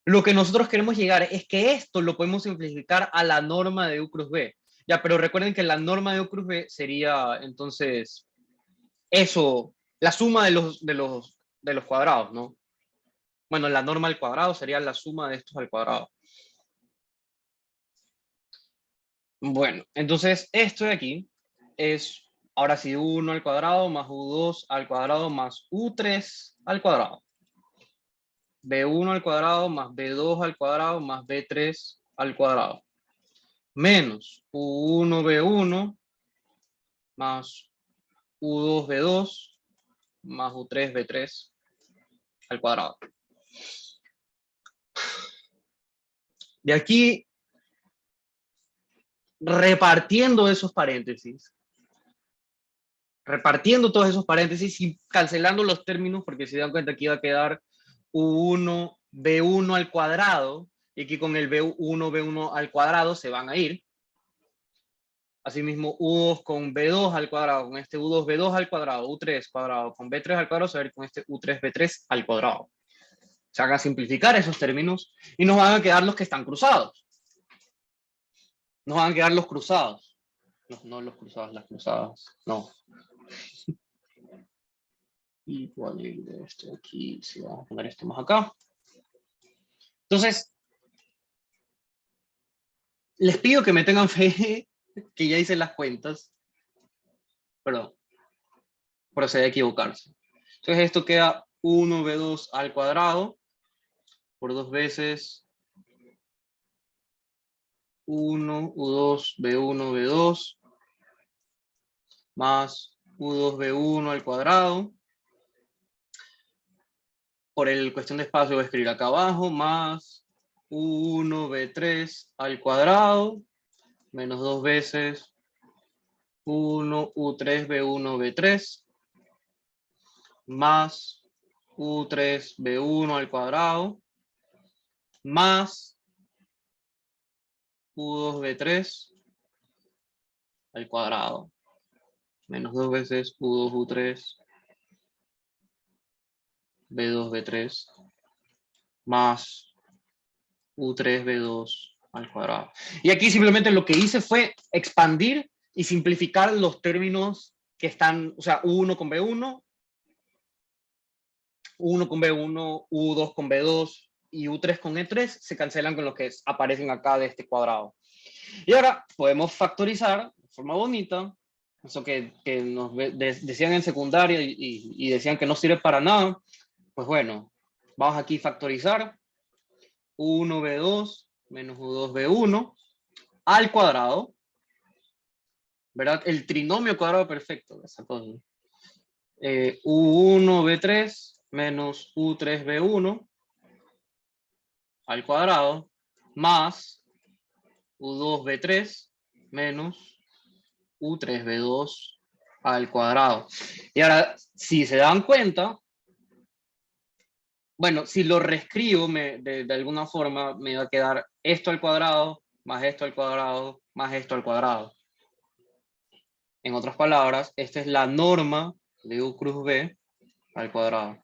Speaker 1: lo que nosotros queremos llegar es que esto lo podemos simplificar a la norma de U cruz B. Ya, pero recuerden que la norma de U cruz B sería, entonces, eso, la suma de los cuadrados, ¿no? Bueno, la norma al cuadrado sería la suma de estos al cuadrado. Bueno, entonces esto de aquí es, ahora sí, 1 al cuadrado más U2 al cuadrado más U3 al cuadrado. B1 al cuadrado más B2 al cuadrado más B3 al cuadrado. Menos U1 B1 más U2 B2 más U3 B3 al cuadrado. De aquí, repartiendo esos paréntesis, repartiendo todos esos paréntesis y cancelando los términos, porque se dan cuenta que iba a quedar U1 B1 al cuadrado, y aquí con el B1 B1 al cuadrado se van a ir. Asimismo, U2 con B2 al cuadrado, con este U2 B2 al cuadrado, U3 cuadrado, con B3 al cuadrado, se va a ir con este U3 B3 al cuadrado. Se van a simplificar esos términos y nos van a quedar los que están cruzados. Nos van a quedar los cruzados. No los cruzados, las cruzadas. No. Y voy a ir de esto aquí, si vamos a poner esto más acá. Entonces, les pido que me tengan fe, que ya hice las cuentas. Perdón, procede a equivocarse. Entonces esto queda 1b2 al cuadrado por 2 veces 1 U2 B1 B2 más U2 B1 al cuadrado. Por el cuestión de espacio voy a escribir acá abajo, más U1 B3 al cuadrado, menos 2 veces 1 U3 B1 B3, más U3 B1 al cuadrado, más U2 B3 al cuadrado, menos 2 veces U2 U3 B2 B3, más U3 B2 al cuadrado. Y aquí simplemente lo que hice fue expandir y simplificar los términos que están, o sea, U1 con B1, U1 con B1, U2 con B2 y U3 con E3 se cancelan con los que aparecen acá de este cuadrado. Y ahora podemos factorizar de forma bonita, eso que nos decían en secundaria y decían que no sirve para nada. Pues bueno, vamos aquí a factorizar. U1B2 menos U2B1 al cuadrado, ¿verdad? El trinomio cuadrado perfecto, esa cosa. U1B3 menos U3B1 al cuadrado, más U2B3 menos U3B2 al cuadrado. Y ahora, si se dan cuenta, bueno, si lo reescribo de alguna forma, me va a quedar esto al cuadrado más esto al cuadrado, más esto al cuadrado. En otras palabras, esta es la norma de U cruz B al cuadrado.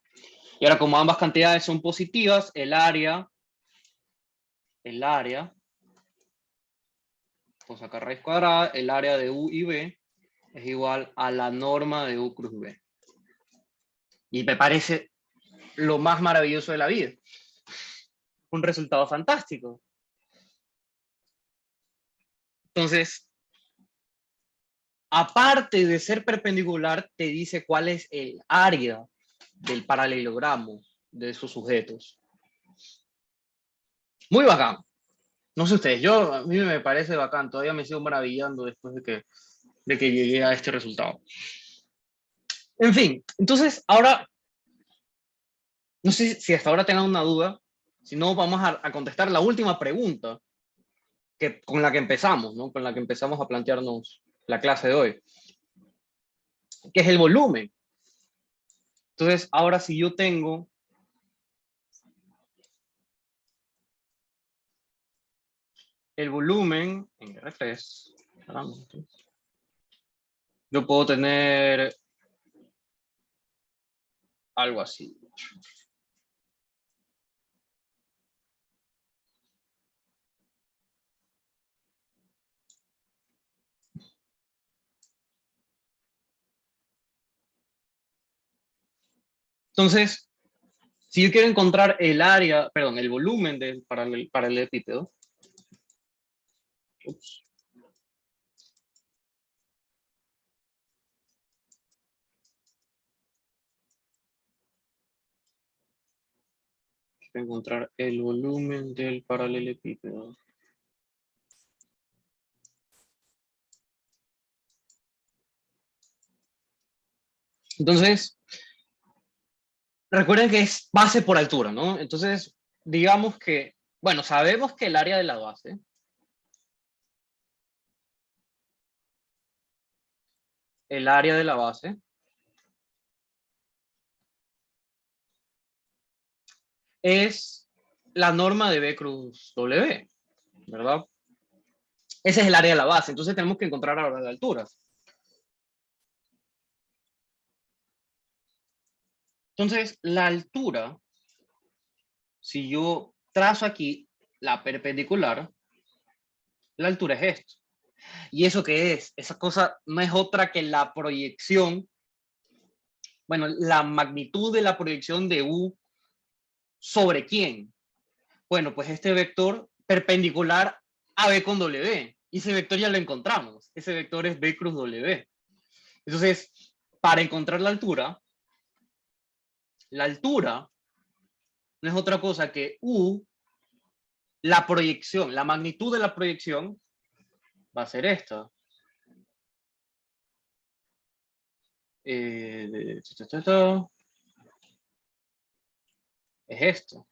Speaker 1: Y ahora, como ambas cantidades son positivas, el área, pues acá raíz cuadrada, el área de U y B es igual a la norma de U cruz B. Y me parece lo más maravilloso de la vida. Un resultado fantástico. Entonces, aparte de ser perpendicular, te dice cuál es el área del paralelogramo de esos sujetos. Muy bacán. No sé ustedes, a mí me parece bacán. Todavía me sigo maravillando después de que llegué a este resultado. En fin, entonces ahora, no sé si hasta ahora tengan una duda. Si no, vamos a contestar la última pregunta con la que empezamos, ¿no? Con la que empezamos a plantearnos la clase de hoy, que es el volumen. Entonces, ahora si yo tengo el volumen en R3, yo puedo tener algo así. Entonces, si yo quiero encontrar el área, perdón, el volumen del paralelepípedo, ups, quiero encontrar el volumen del paralelepípedo. Entonces, recuerden que es base por altura, ¿no? Entonces, digamos que, bueno, sabemos que el área de la base es la norma de B cruz W, ¿verdad? Ese es el área de la base, entonces tenemos que encontrar ahora la altura. Entonces, la altura, si yo trazo aquí la perpendicular, la altura es esto. ¿Y eso qué es? Esa cosa no es otra que la proyección, bueno, la magnitud de la proyección de U sobre quién. Bueno, pues este vector perpendicular a B con W. Y ese vector ya lo encontramos. Ese vector es B cruz W. Entonces, para encontrar la altura no es otra cosa que U, la proyección, la magnitud de la proyección va a ser esta. Es esto.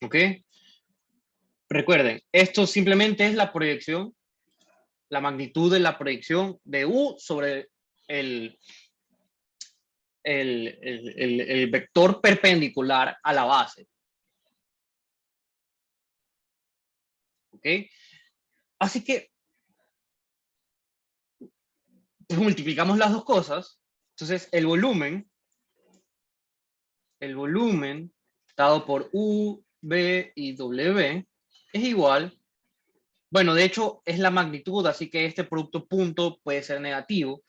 Speaker 1: ¿Ok? Recuerden, esto simplemente es la proyección, la magnitud de la proyección de U sobre el vector perpendicular a la base. ¿Ok? Así que pues, multiplicamos las dos cosas. Entonces, el volumen dado por U, B y W es igual. Bueno, de hecho, es la magnitud, así que este producto punto puede ser negativo.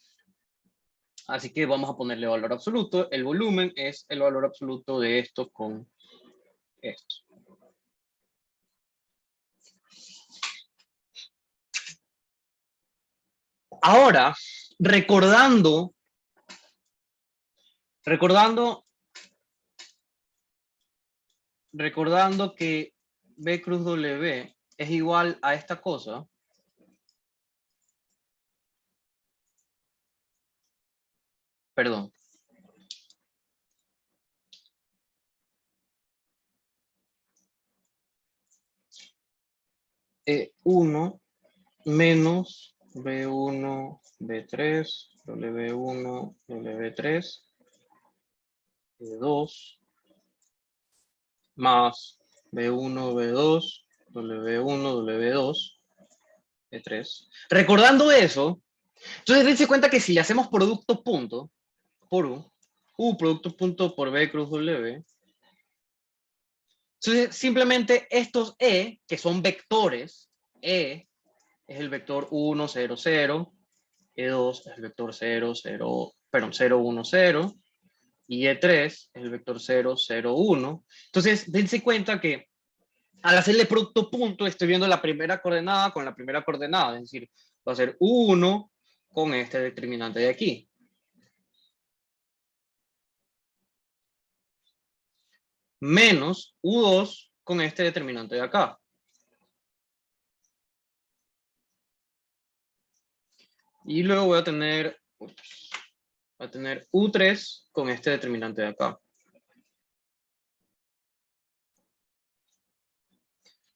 Speaker 1: Así que vamos a ponerle valor absoluto. El volumen es el valor absoluto de esto con esto. Ahora, recordando que B cruz W es igual a esta cosa, perdón. E1 menos B1, B3, W1, W3, E2, más B1, B2, W1, W2, E3. Recordando eso, entonces dense cuenta que si le hacemos producto punto por U producto punto por B cruz W, entonces simplemente estos E, que son vectores, E es el vector 1, 0, 0, E2 es el vector 0, 0, perdón, 0, 1, 0, y E3 es el vector 0, 0, 1. Entonces, dense cuenta que al hacerle producto punto, estoy viendo la primera coordenada con la primera coordenada, es decir, va a ser 1 con este determinante de aquí. Menos U2 con este determinante de acá. Y luego voy a tener U3 con este determinante de acá.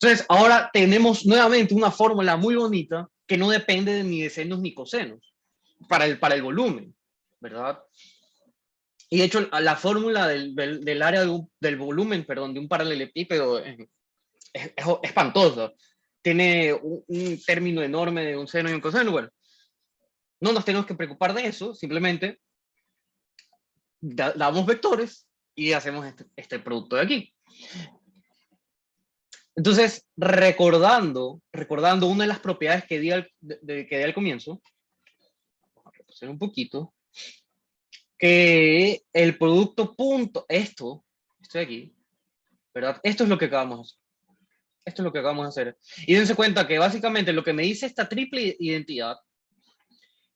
Speaker 1: Entonces, ahora tenemos nuevamente una fórmula muy bonita que no depende ni de senos ni cosenos para el volumen, ¿verdad? Y de hecho, la fórmula del área del volumen, perdón, de un paralelepípedo es espantosa. Tiene un término enorme de un seno y un coseno. Bueno, no nos tenemos que preocupar de eso, simplemente damos vectores y hacemos este producto de aquí. Entonces, recordando una de las propiedades que di al comienzo, vamos a repasar un poquito, que el producto punto, esto de aquí, ¿verdad? Esto es lo que acabamos de hacer. Esto es lo que acabamos de hacer. Y dense cuenta que básicamente lo que me dice esta triple identidad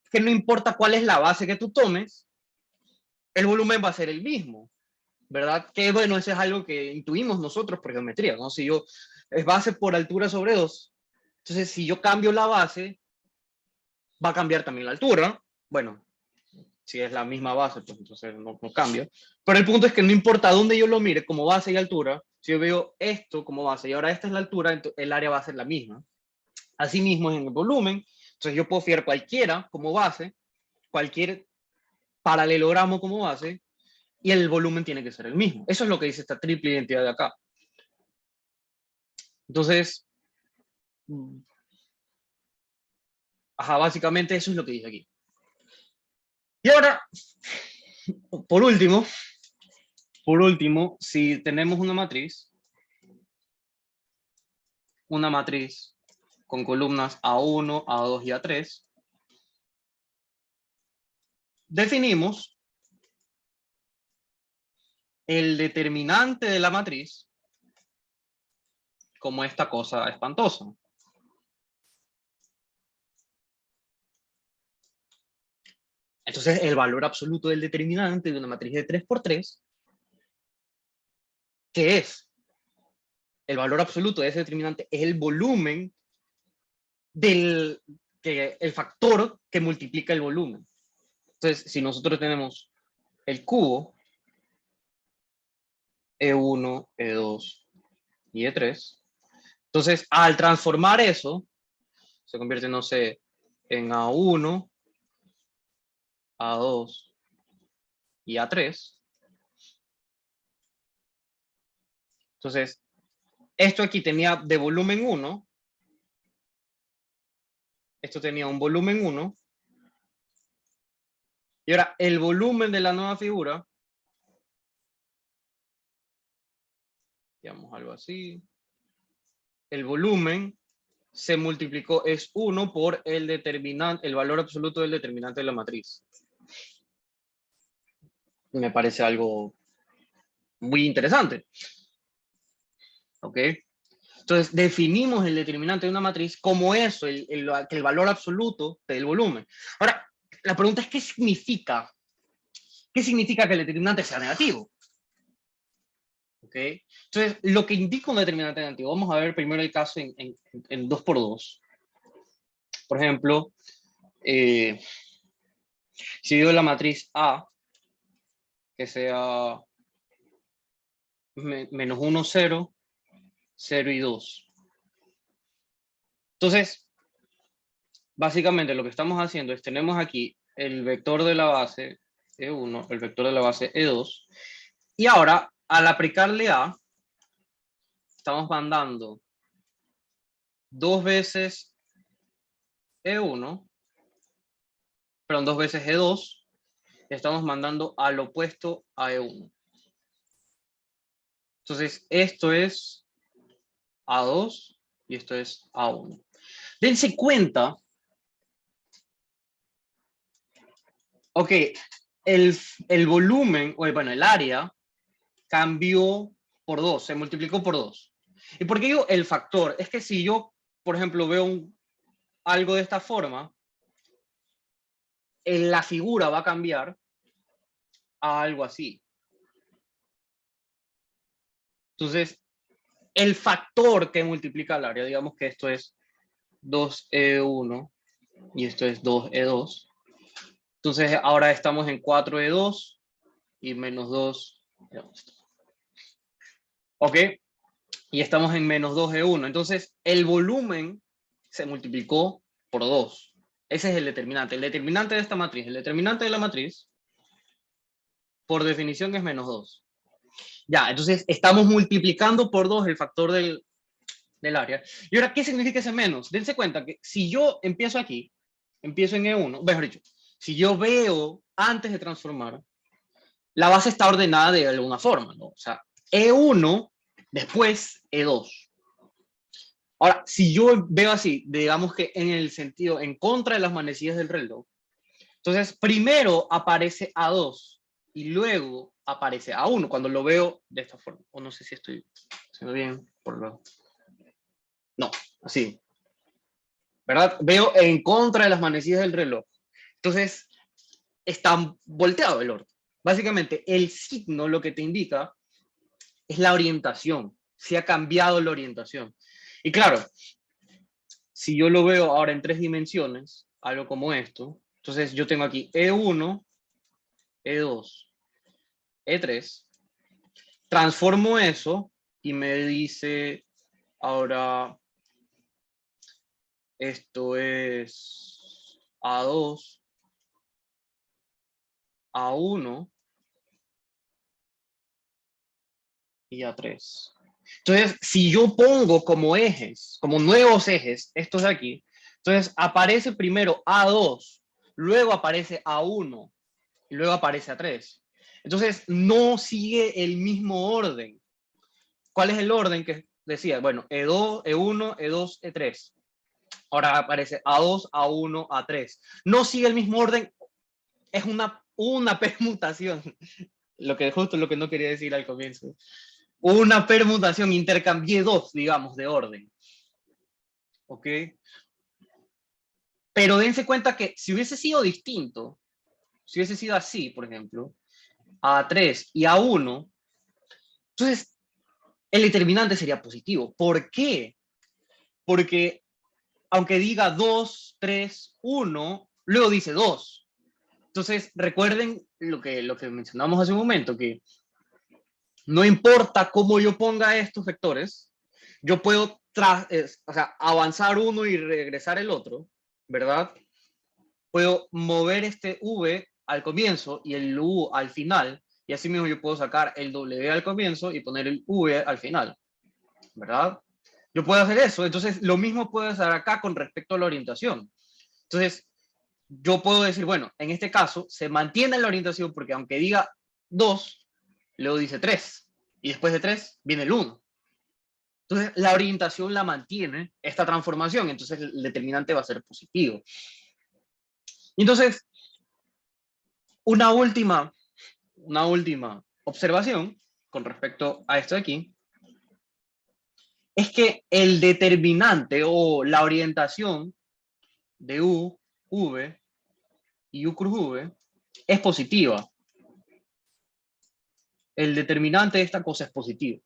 Speaker 1: es que no importa cuál es la base que tú tomes, el volumen va a ser el mismo, ¿verdad? Que bueno, eso es algo que intuimos nosotros por geometría, ¿no? Si yo es base por altura sobre 2, entonces si yo cambio la base, va a cambiar también la altura. Bueno, si es la misma base, pues entonces no cambia. Pero el punto es que no importa dónde yo lo mire, como base y altura, si yo veo esto como base y ahora esta es la altura, entonces el área va a ser la misma. Asimismo es en el volumen, entonces yo puedo fijar cualquiera como base, cualquier paralelogramo como base, y el volumen tiene que ser el mismo. Eso es lo que dice esta triple identidad de acá. Entonces, ajá, básicamente eso es lo que dice aquí. Y ahora, por último, si tenemos una matriz con columnas A1, A2 y A3, definimos el determinante de la matriz como esta cosa espantosa. Entonces, el valor absoluto del determinante de una matriz de 3×3, ¿qué es? El valor absoluto de ese determinante es el volumen el factor que multiplica el volumen. Entonces, si nosotros tenemos el cubo, E1, E2 y E3, entonces al transformar eso, se convierte, no sé, en A1, A2 y A3. Entonces, esto aquí tenía de volumen 1, esto tenía un volumen 1, y ahora el volumen de la nueva figura, digamos algo así, el volumen se multiplicó, es 1 por el determinante, el valor absoluto del determinante de la matriz. Me parece algo muy interesante. ¿Ok? Entonces, definimos el determinante de una matriz como eso, el valor absoluto del volumen. Ahora, la pregunta es, ¿qué significa? ¿Qué significa que el determinante sea negativo? ¿Ok? Entonces, lo que indica un determinante negativo, vamos a ver primero el caso en 2×2. Por ejemplo, si digo la matriz A, que sea menos 1, 0, 0 y 2. Entonces, básicamente lo que estamos haciendo es, tenemos aquí el vector de la base E1, el vector de la base E2, y ahora, al aplicarle A, estamos mandando 2 veces E1, perdón, 2 veces E2, estamos mandando al opuesto a E1. Entonces, esto es A2 y esto es A1. Dense cuenta, ok, el volumen, o bueno, el área cambió por 2, se multiplicó por 2. ¿Y por qué digo el factor? Es que si yo, por ejemplo, veo algo de esta forma, la figura va a cambiar a algo así. Entonces, el factor que multiplica el área, digamos que esto es 2E1 y esto es 2E2. Entonces, ahora estamos en 4E2 y menos 2. ¿Ok? Y estamos en menos 2E1. Entonces, el volumen se multiplicó por 2. Ese es el determinante. El determinante de esta matriz. El determinante de la matriz, por definición, es menos 2. Ya, entonces estamos multiplicando por 2 el factor del área. Y ahora, ¿qué significa ese menos? Dense cuenta que si yo empiezo aquí, empiezo en E1, mejor dicho, si yo veo antes de transformar, la base está ordenada de alguna forma, ¿no? O sea, E1, después E2. Ahora, si yo veo así, digamos que en el sentido, en contra de las manecillas del reloj, entonces primero aparece A2 y luego aparece A1 cuando lo veo de esta forma. O no sé si estoy haciendo bien por lo... No, así. ¿Verdad? Veo en contra de las manecillas del reloj. Entonces, está volteado el orden. Básicamente, el signo lo que te indica es la orientación. Si ha cambiado la orientación. Y claro, si yo lo veo ahora en 3 dimensiones, algo como esto, entonces yo tengo aquí E1, E2, E3, transformo eso y me dice ahora esto es A2, A1 y A3. Entonces, si yo pongo como ejes, como nuevos ejes, estos de aquí, entonces aparece primero A2, luego aparece A1 y luego aparece A3. Entonces, no sigue el mismo orden. ¿Cuál es el orden que decía? Bueno, E2, E1, E2, E3. Ahora aparece A2, A1, A3. No sigue el mismo orden, es una permutación. Justo lo que no quería decir al comienzo. Una permutación, intercambié dos, digamos, de orden. ¿Ok? Pero dense cuenta que si hubiese sido distinto, si hubiese sido así, por ejemplo, A3 y A1, entonces el determinante sería positivo. ¿Por qué? Porque aunque diga 2, 3, 1, luego dice 2. Entonces, recuerden lo que mencionamos hace un momento, que no importa cómo yo ponga estos vectores, yo puedo avanzar uno y regresar el otro, ¿verdad? Puedo mover este V al comienzo y el U al final, y así mismo yo puedo sacar el W al comienzo y poner el V al final, ¿verdad? Yo puedo hacer eso, entonces lo mismo puedo hacer acá con respecto a la orientación. Entonces, yo puedo decir, bueno, en este caso se mantiene la orientación porque aunque diga 2, luego dice 3, y después de 3 viene el 1. Entonces, la orientación la mantiene esta transformación, entonces el determinante va a ser positivo. Y entonces, una última observación con respecto a esto de aquí, es que el determinante o la orientación de U, V y U cruz V es positiva. El determinante de esta cosa es positivo.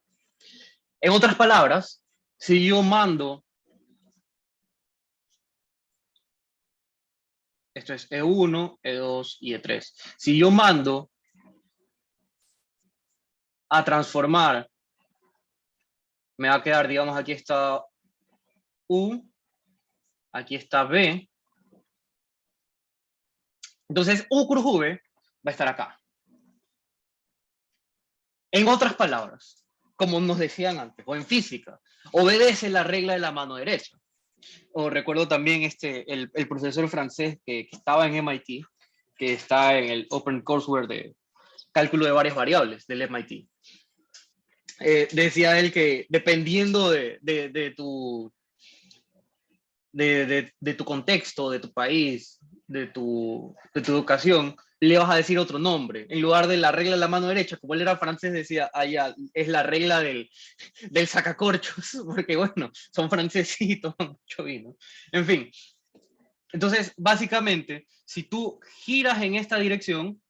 Speaker 1: En otras palabras, si yo mando, esto es E1, E2 y E3, si yo mando a transformar, me va a quedar, digamos, aquí está U, aquí está B, entonces U cruz V va a estar acá. En otras palabras, como nos decían antes, o en física, obedece la regla de la mano derecha. O recuerdo también el profesor francés que estaba en MIT, que está en el Open Courseware de cálculo de varias variables del MIT. Decía él que dependiendo de tu contexto, de tu país, de tu educación, le vas a decir otro nombre. En lugar de la regla de la mano derecha, como él era francés, decía, ya, es la regla del sacacorchos, porque bueno, son franceses y toman mucho vino. En fin. Entonces, básicamente, si tú giras en esta dirección,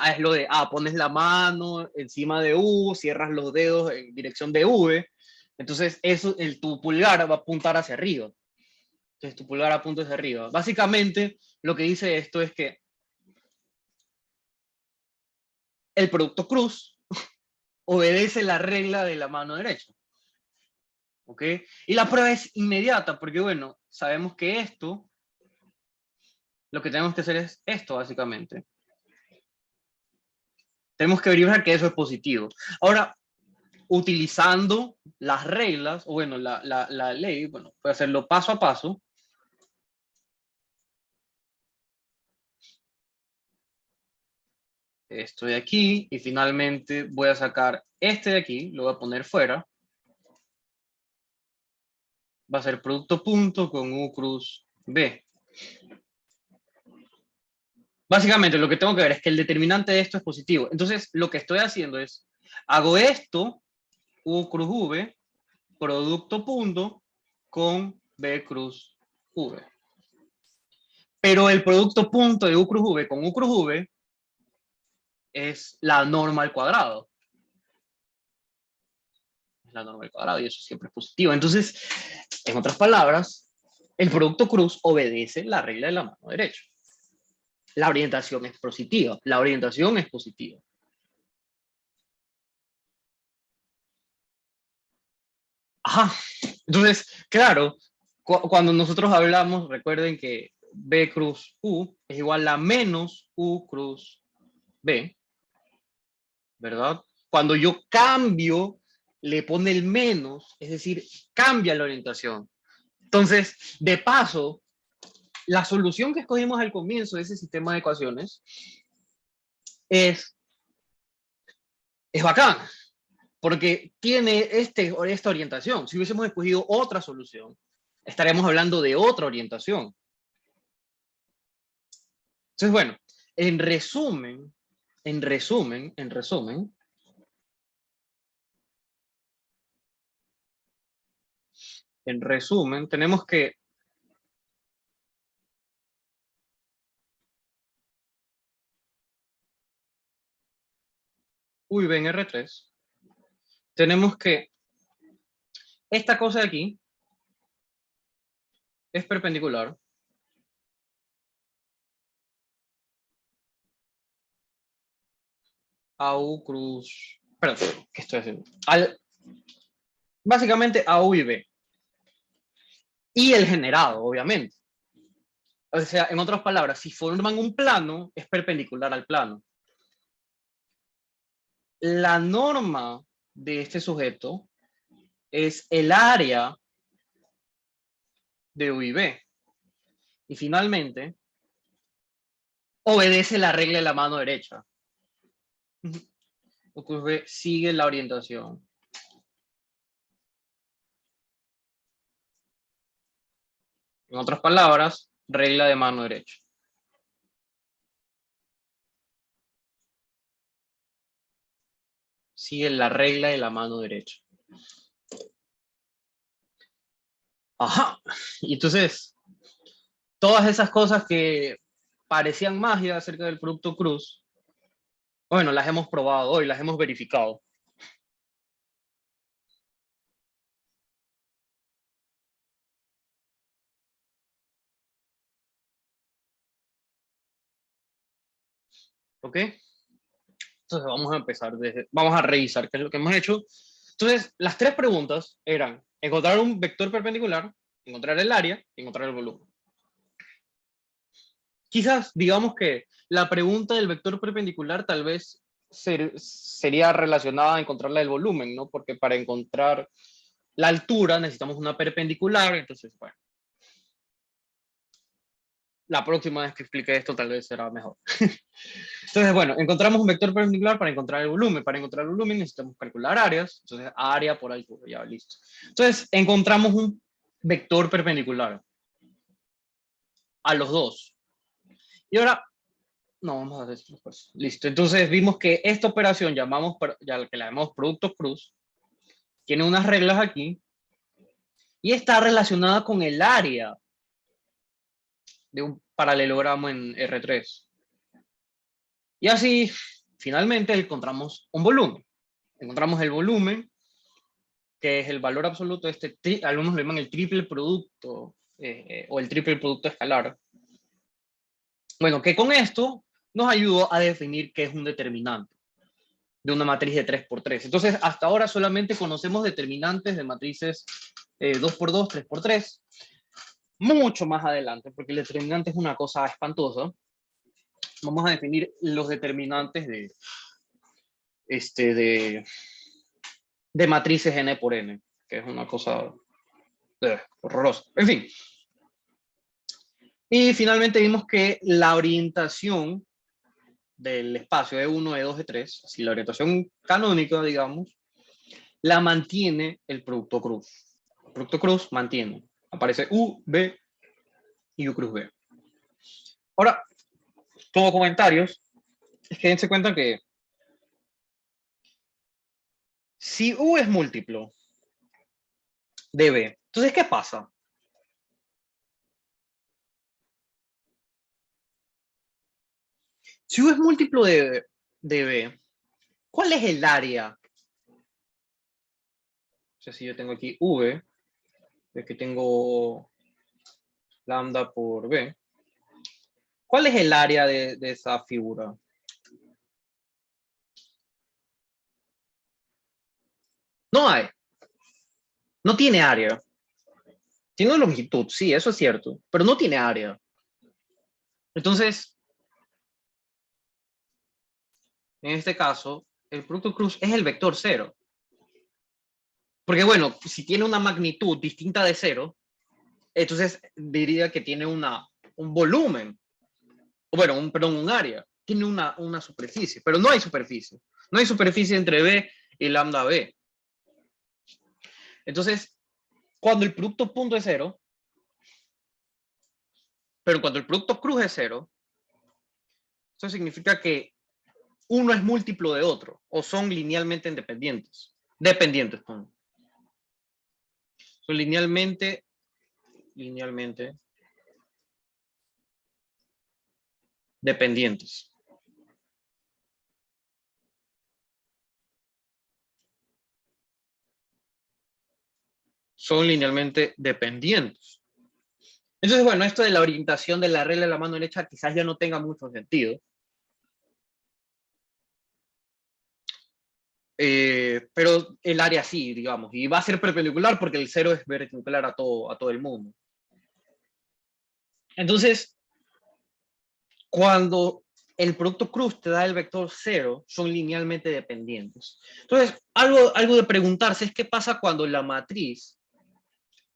Speaker 1: es lo de, pones la mano encima de U, cierras los dedos en dirección de V, entonces eso, tu pulgar va a apuntar hacia arriba. Entonces tu pulgar apunta hacia arriba. Básicamente, lo que dice esto es que el producto cruz obedece la regla de la mano derecha. ¿Ok? Y la prueba es inmediata, porque bueno, sabemos que esto, lo que tenemos que hacer es esto, básicamente. Tenemos que verificar que eso es positivo. Ahora, utilizando las reglas, o bueno, la ley, bueno, voy a hacerlo paso a paso. Estoy aquí y finalmente voy a sacar este de aquí, lo voy a poner fuera. Va a ser producto punto con U cruz B. Básicamente lo que tengo que ver es que el determinante de esto es positivo. Entonces lo que estoy haciendo es, hago esto, U cruz V, producto punto con B cruz V. Pero el producto punto de U cruz V con U cruz V es la norma al cuadrado. Es la norma al cuadrado y eso siempre es positivo. Entonces, en otras palabras, el producto cruz obedece la regla de la mano derecha. La orientación es positiva. La orientación es positiva. Ajá. Entonces, claro, cuando nosotros hablamos, recuerden que B cruz U es igual a menos U cruz B, ¿verdad? Cuando yo cambio, le pone el menos, es decir, cambia la orientación. Entonces, de paso, la solución que escogimos al comienzo de ese sistema de ecuaciones es bacán, porque tiene esta orientación. Si hubiésemos escogido otra solución, estaríamos hablando de otra orientación. Entonces, bueno, en resumen, tenemos que ven R3, tenemos que esta cosa de aquí es perpendicular a U cruz, perdón, ¿qué estoy haciendo? Básicamente a U y B. Y el generado, obviamente. O sea, en otras palabras, si forman un plano, es perpendicular al plano. La norma de este sujeto es el área de U y B. Y finalmente, obedece la regla de la mano derecha. U sigue la orientación. En otras palabras, regla de mano derecha. Sigue la regla de la mano derecha. Ajá. Y entonces, todas esas cosas que parecían magia acerca del producto cruz, bueno, las hemos probado hoy, las hemos verificado. ¿Ok? Entonces vamos a empezar, vamos a revisar qué es lo que hemos hecho. Entonces, las tres preguntas eran encontrar un vector perpendicular, encontrar el área y encontrar el volumen. Quizás digamos que la pregunta del vector perpendicular tal vez sería relacionada a encontrarla el volumen, ¿no? Porque para encontrar la altura necesitamos una perpendicular, entonces, bueno. La próxima vez que explique esto tal vez será mejor. Entonces, bueno, encontramos un vector perpendicular para encontrar el volumen. Para encontrar el volumen necesitamos calcular áreas. Entonces, área por altura, ya listo. Entonces, encontramos un vector perpendicular a los dos. Y ahora, no, vamos a hacer esto después. Listo. Entonces, vimos que esta operación, ya que la llamamos producto cruz, tiene unas reglas aquí y está relacionada con el área de un paralelogramo en R3. Y así, finalmente, encontramos un volumen. Encontramos el volumen, que es el valor absoluto de este, algunos le llaman el triple producto, o el triple producto escalar. Bueno, que con esto nos ayudó a definir qué es un determinante de una matriz de 3×3. Entonces, hasta ahora solamente conocemos determinantes de matrices 2×2, 3×3. Mucho más adelante, porque el determinante es una cosa espantosa, vamos a definir los determinantes de matrices n por n, que es una cosa horrorosa. En fin. Y finalmente vimos que la orientación del espacio E1, E2, E3, así la orientación canónica, digamos, la mantiene el producto cruz. El producto cruz mantiene. Aparece U, B y U cruz B. Ahora, como comentarios, es que dense cuenta que si U es múltiplo de B, entonces, ¿qué pasa? Si U es múltiplo de B, ¿cuál es el área? O sea, si yo tengo aquí V, de que tengo lambda por B, ¿cuál es el área de esa figura? No hay. No tiene área. Tiene longitud, sí, eso es cierto, pero no tiene área. Entonces, en este caso, el producto cruz es el vector cero. Porque bueno, si tiene una magnitud distinta de cero, entonces diría que tiene un volumen. Bueno, perdón, un área. Tiene una superficie, pero no hay superficie. No hay superficie entre B y lambda B. Entonces, cuando el producto punto es cero, pero cuando el producto cruz es cero, eso significa que uno es múltiplo de otro, o son linealmente independientes. Dependientes, son linealmente dependientes. Son linealmente dependientes. Entonces, bueno, esto de la orientación de la regla de la mano derecha quizás ya no tenga mucho sentido. Pero el área sí, digamos, y va a ser perpendicular porque el cero es perpendicular a todo el mundo. Entonces, cuando el producto cruz te da el vector cero, son linealmente dependientes. Entonces, algo de preguntarse es qué pasa cuando la matriz,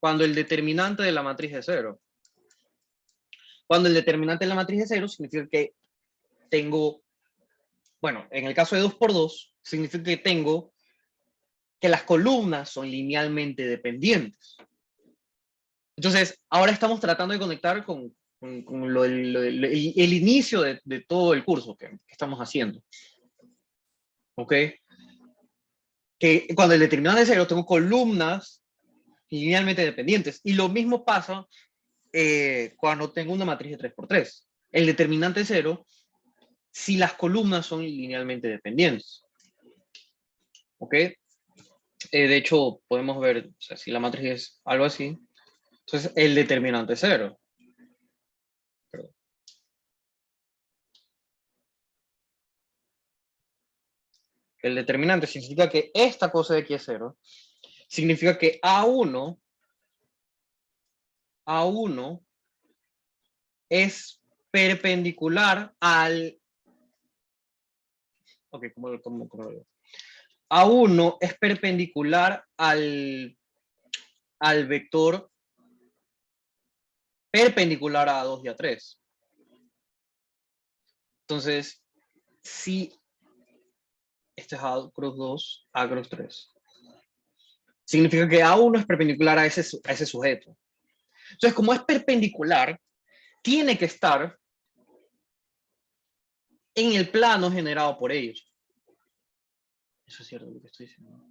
Speaker 1: cuando el determinante de la matriz es cero. Cuando el determinante de la matriz es cero, significa que tengo, bueno, en el caso de 2×2, significa que tengo que las columnas son linealmente dependientes. Entonces, ahora estamos tratando de conectar con el inicio de todo el curso que estamos haciendo. ¿Ok? Que cuando el determinante es cero, tengo columnas linealmente dependientes. Y lo mismo pasa cuando tengo una matriz de 3×3. El determinante es cero si las columnas son linealmente dependientes. ¿Ok? De hecho, podemos ver, o sea, si la matriz es algo así, entonces el determinante es cero. Perdón. El determinante significa que esta cosa de aquí es cero. Significa que A1 es perpendicular al Ok, ¿cómo lo veo? A1 es perpendicular al vector perpendicular a A2 y A3. Entonces, si este es A cruz 2, A cruz 3, significa que A1 es perpendicular a ese sujeto. Entonces, como es perpendicular, tiene que estar en el plano generado por ellos. Eso es cierto lo que estoy diciendo.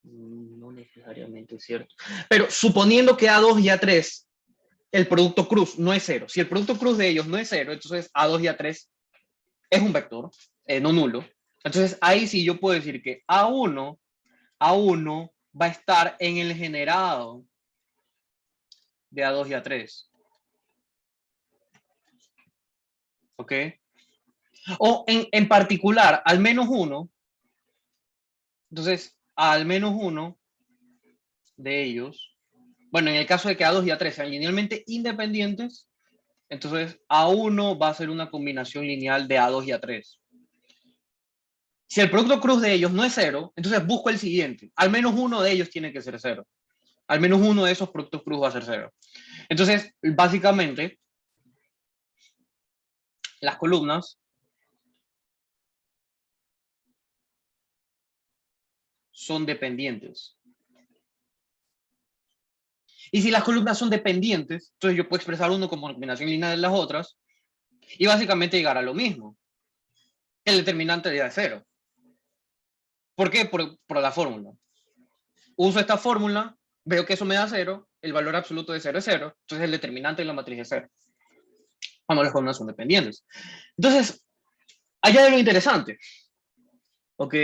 Speaker 1: No necesariamente es cierto. Pero suponiendo que A2 y A3, el producto cruz no es cero. Si el producto cruz de ellos no es cero, entonces A2 y A3 es un vector no nulo. Entonces ahí sí yo puedo decir que A1 va a estar en el generado de A2 y A3. ¿Ok? O en particular, al menos uno. Entonces, al menos uno de ellos, bueno, en el caso de que A2 y A3 sean linealmente independientes, entonces A1 va a ser una combinación lineal de A2 y A3. Si el producto cruz de ellos no es cero, entonces busco el siguiente. Al menos uno de ellos tiene que ser cero. Al menos uno de esos productos cruz va a ser cero. Entonces, básicamente, las columnas son dependientes. Y si las columnas son dependientes, entonces yo puedo expresar uno como combinación lineal de las otras y básicamente llegar a lo mismo. El determinante de A es cero. ¿Por qué? Por la fórmula. Uso esta fórmula, veo que eso me da cero, el valor absoluto de cero es cero, entonces el determinante de la matriz es cero. Cuando las columnas son dependientes. Entonces, hay algo interesante. ¿Ok?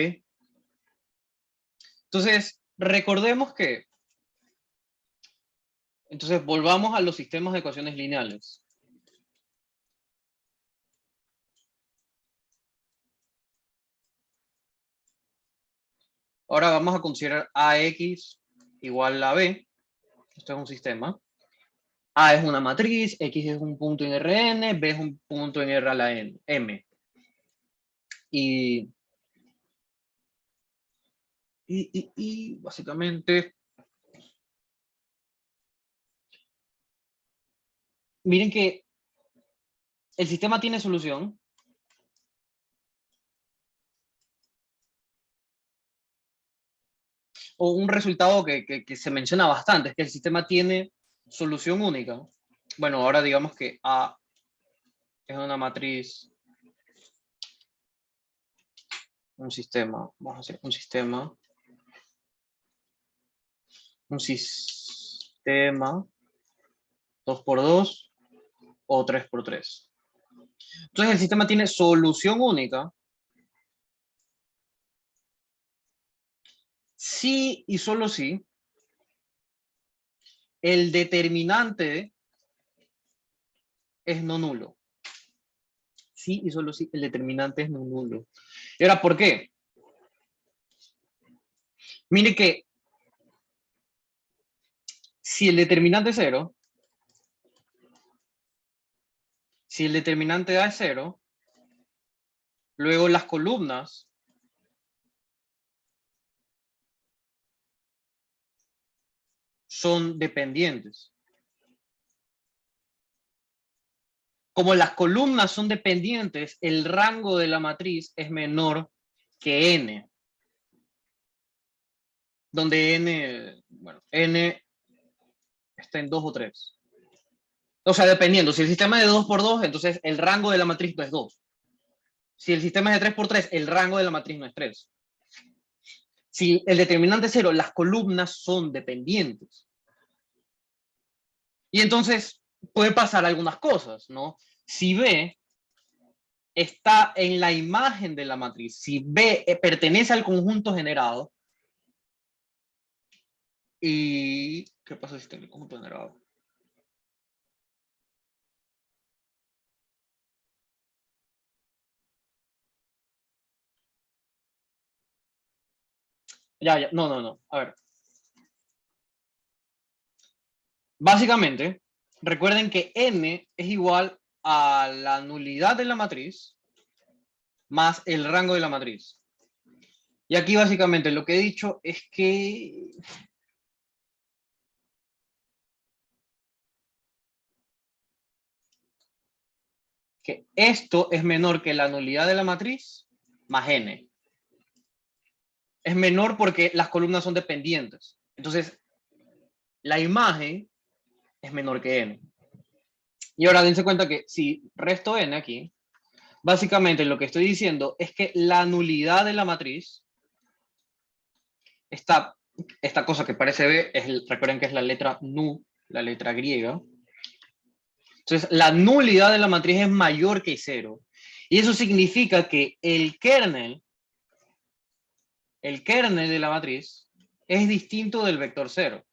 Speaker 1: Entonces, recordemos que, entonces volvamos a los sistemas de ecuaciones lineales. Ahora vamos a considerar AX igual a B. Esto es un sistema. A es una matriz, X es un punto en Rn, B es un punto en R a la N, M. Y básicamente, miren que el sistema tiene solución. O un resultado que se menciona bastante, es que el sistema tiene solución única. Bueno, ahora digamos que A es una matriz, un sistema, vamos a hacer un sistema 2×2 o 3×3. Entonces el sistema tiene solución única si y solo si el determinante es no nulo. Sí y solo si el determinante es no nulo. ¿Y ahora por qué? Mire que si el determinante es cero, si el determinante A es cero, luego las columnas son dependientes. Como las columnas son dependientes, el rango de la matriz es menor que n. Donde n, bueno, n está en 2 o 3. O sea, dependiendo. Si el sistema es de 2×2, entonces el rango de la matriz no es 2. Si el sistema es de 3×3, el rango de la matriz no es 3. Si el determinante es 0, las columnas son dependientes. Y entonces puede pasar algunas cosas, ¿no? Si B está en la imagen de la matriz, si B pertenece al conjunto generado, ¿y qué pasa si está en el conjunto generado? Ya, no. A ver. Básicamente, recuerden que n es igual a la nulidad de la matriz más el rango de la matriz. Y aquí básicamente lo que he dicho es que esto es menor que la nulidad de la matriz más n. Es menor porque las columnas son dependientes. Entonces, la imagen es menor que n. Y ahora dense cuenta que si resto n aquí, básicamente lo que estoy diciendo es que la nulidad de la matriz, esta cosa que parece B, recuerden que es la letra nu, la letra griega. Entonces, la nulidad de la matriz es mayor que 0. Y eso significa que el kernel de la matriz es distinto del vector 0.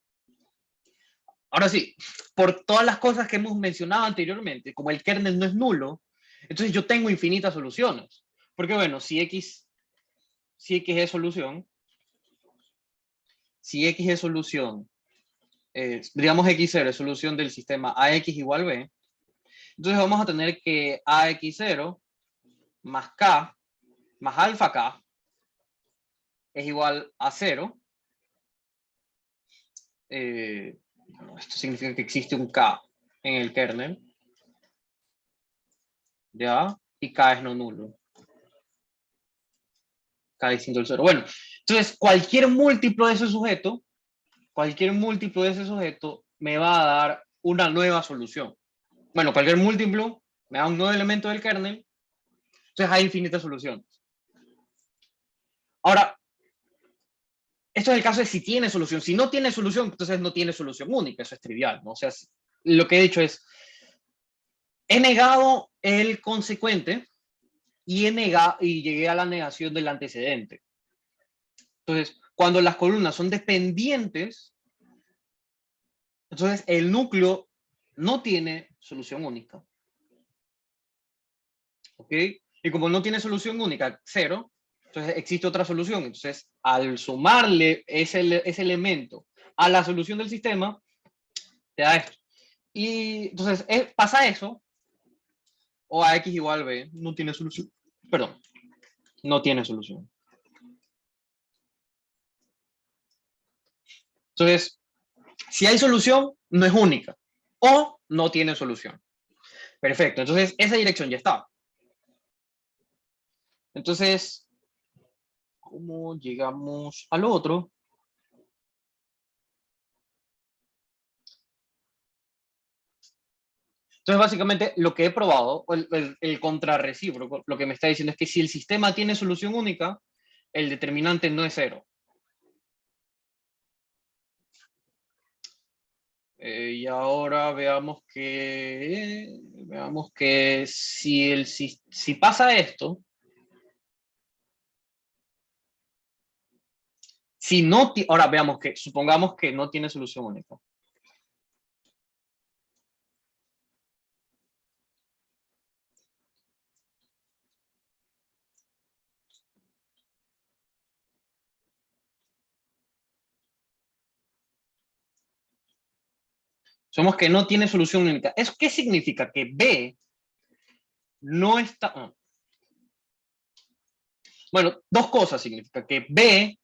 Speaker 1: Ahora sí, por todas las cosas que hemos mencionado anteriormente, como el kernel no es nulo, entonces yo tengo infinitas soluciones. Porque bueno, si X es solución, digamos X0 es solución del sistema AX igual B, entonces vamos a tener que AX0 más K más alfa K es igual a 0. Esto significa que existe un K en el kernel. ¿Ya? Y K es no nulo. K distinto del 0. Bueno, entonces cualquier múltiplo de ese sujeto me va a dar una nueva solución. Bueno, cualquier múltiplo me da un nuevo elemento del kernel, entonces hay infinitas soluciones. Ahora, esto es el caso de si tiene solución. Si no tiene solución, entonces no tiene solución única. Eso es trivial, ¿no? O sea, lo que he dicho es, he negado el consecuente y llegué a la negación del antecedente. Entonces, cuando las columnas son dependientes, entonces el núcleo no tiene solución única. ¿Ok? Y como no tiene solución única, 0, entonces existe otra solución. Entonces, al sumarle ese elemento a la solución del sistema, te da esto. Y entonces pasa eso, o a X igual B, no tiene solución. Perdón, no tiene solución. Entonces, si hay solución, no es única. O no tiene solución. Perfecto, entonces esa dirección ya está. Entonces, ¿cómo llegamos al otro? Entonces, básicamente, lo que he probado, el contrarrecíproco, lo que me está diciendo es que si el sistema tiene solución única, el determinante no es 0. Y ahora veamos que si pasa esto, ahora veamos que supongamos que no tiene solución única. Somos que no tiene solución única. ¿Eso qué significa? Que B no está... Bueno, dos cosas significa. Que B...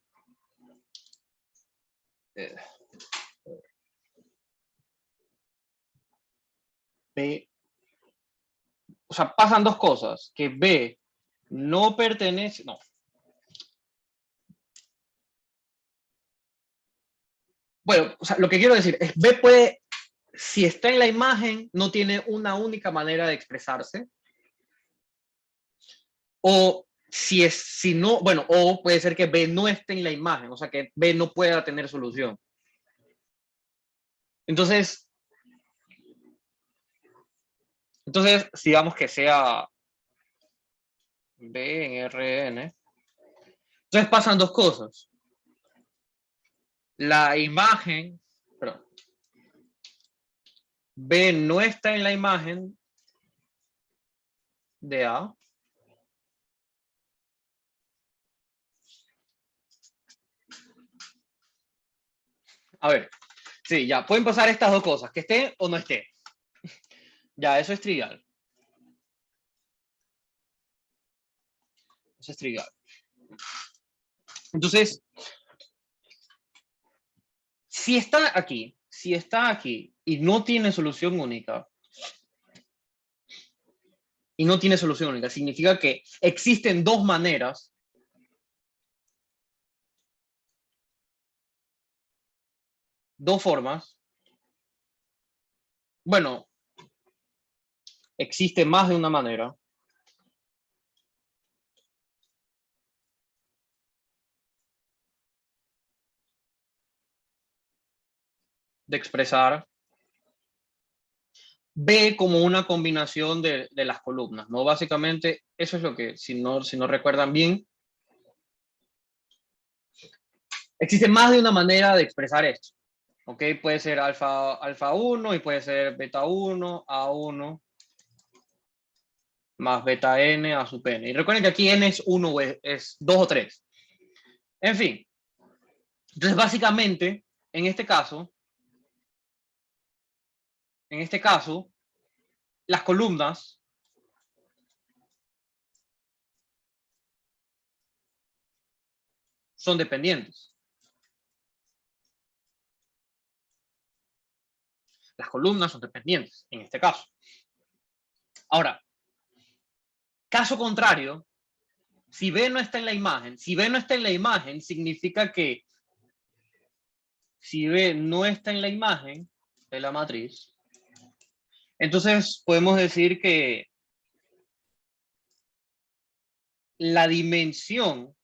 Speaker 1: B... O sea, pasan dos cosas. Que B no pertenece... No. Bueno, o sea, lo que quiero decir es B puede... Si está en la imagen, no tiene una única manera de expresarse. O si no, bueno, o puede ser que B no esté en la imagen, o sea, que B no pueda tener solución. Entonces, digamos que sea B en Rn. Entonces pasan dos cosas. La imagen, perdón, B no está en la imagen de A. A ver, sí, ya, pueden pasar estas dos cosas, que esté o no esté. Ya, eso es trivial. es trivial. Entonces, si está aquí y no tiene solución única, significa que existen dos maneras dos formas. Bueno, existe más de una manera de expresar B como una combinación de las columnas, ¿no? Básicamente, eso es lo que, si no recuerdan bien, existe más de una manera de expresar esto. ¿Ok? Puede ser alfa 1 y puede ser beta 1, A1, más beta n a sub n. Y recuerden que aquí n es 1 o es 2 o 3. En fin. Entonces, básicamente, en este caso, las columnas son dependientes. Las columnas son dependientes, en este caso. Ahora, caso contrario, si B no está en la imagen, significa que si B no está en la imagen de la matriz, entonces podemos decir que la dimensión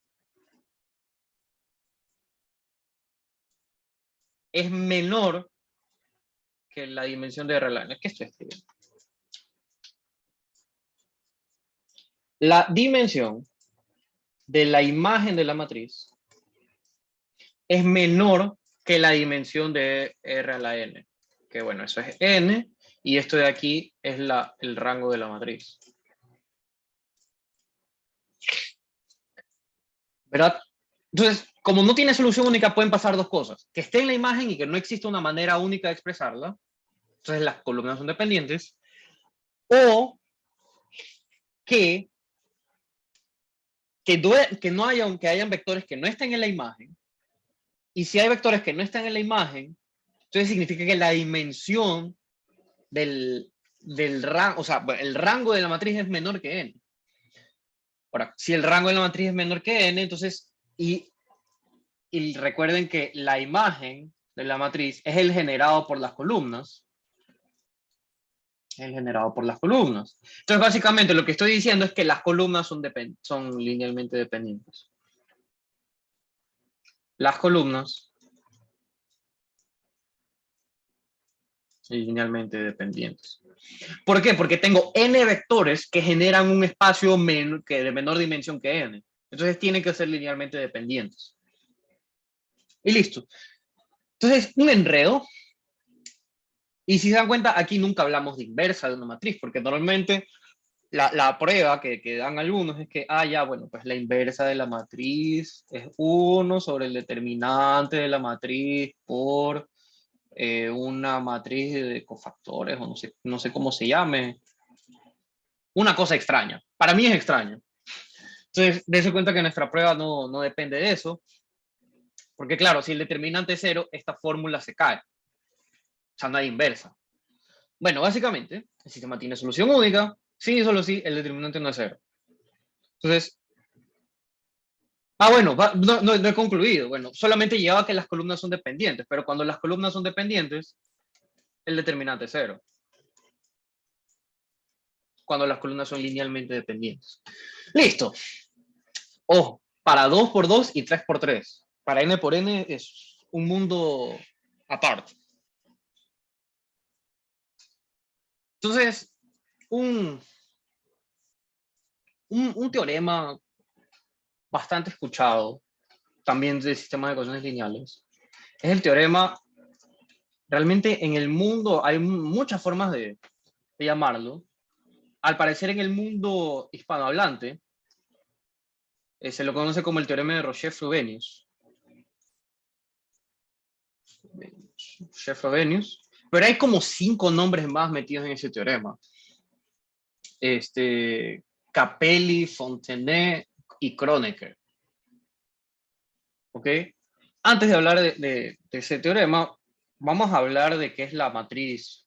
Speaker 1: es menor que la dimensión de R. ¿Qué estoy escribiendo? La dimensión de la imagen de la matriz es menor que la dimensión de R a la n. Que bueno, eso es n, y esto de aquí es el rango de la matriz. ¿Verdad? Entonces, como no tiene solución única, pueden pasar dos cosas. Que esté en la imagen y que no existe una manera única de expresarla. Entonces, las columnas son dependientes. O que no haya, que hayan vectores que no estén en la imagen. Y si hay vectores que no están en la imagen, entonces significa que la dimensión del rango, o sea, el rango de la matriz es menor que n. Ahora, si el rango de la matriz es menor que n, entonces, y recuerden que la imagen de la matriz es el generado por las columnas. Entonces, básicamente, lo que estoy diciendo es que las columnas son linealmente dependientes. Las columnas son linealmente dependientes. ¿Por qué? Porque tengo n vectores que generan un espacio de menor dimensión que n. Entonces, tienen que ser linealmente dependientes. Y listo. Entonces, un enredo. Y si se dan cuenta, aquí nunca hablamos de inversa de una matriz, porque normalmente la prueba que dan algunos es que, ya, bueno, pues la inversa de la matriz es 1 sobre el determinante de la matriz por una matriz de cofactores, o no sé cómo se llame. Una cosa extraña. Para mí es extraño. Entonces, dése cuenta que nuestra prueba no depende de eso, porque claro, si el determinante es 0, esta fórmula se cae. O sea, no hay inversa. Bueno, básicamente, el sistema tiene solución única, sí y solo sí, el determinante no es 0. Entonces, bueno, no he concluido. Bueno, solamente llegaba a que las columnas son dependientes, pero cuando las columnas son dependientes, el determinante es 0. Cuando las columnas son linealmente dependientes. Listo. Ojo, para 2 por 2 y 3 por 3. Para n por n es un mundo aparte. Entonces, un teorema bastante escuchado, también del sistema de ecuaciones lineales, es el teorema. Realmente en el mundo hay muchas formas de llamarlo. Al parecer en el mundo hispanohablante se lo conoce como el teorema de Roche-Frobenius. Pero hay como 5 nombres más metidos en ese teorema. Capelli, Fontenay y Kronecker. ¿Ok? Antes de hablar de ese teorema, vamos a hablar de qué es la matriz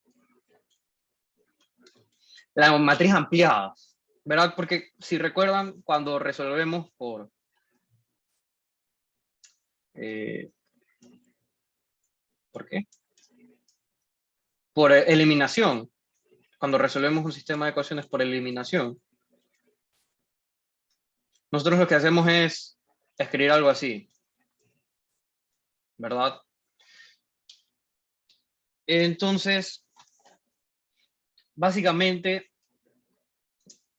Speaker 1: ampliada, ¿verdad? Porque si recuerdan, cuando resolvemos ¿por qué? Por eliminación, cuando resolvemos un sistema de ecuaciones por eliminación, nosotros lo que hacemos es escribir algo así, ¿verdad? Entonces, básicamente,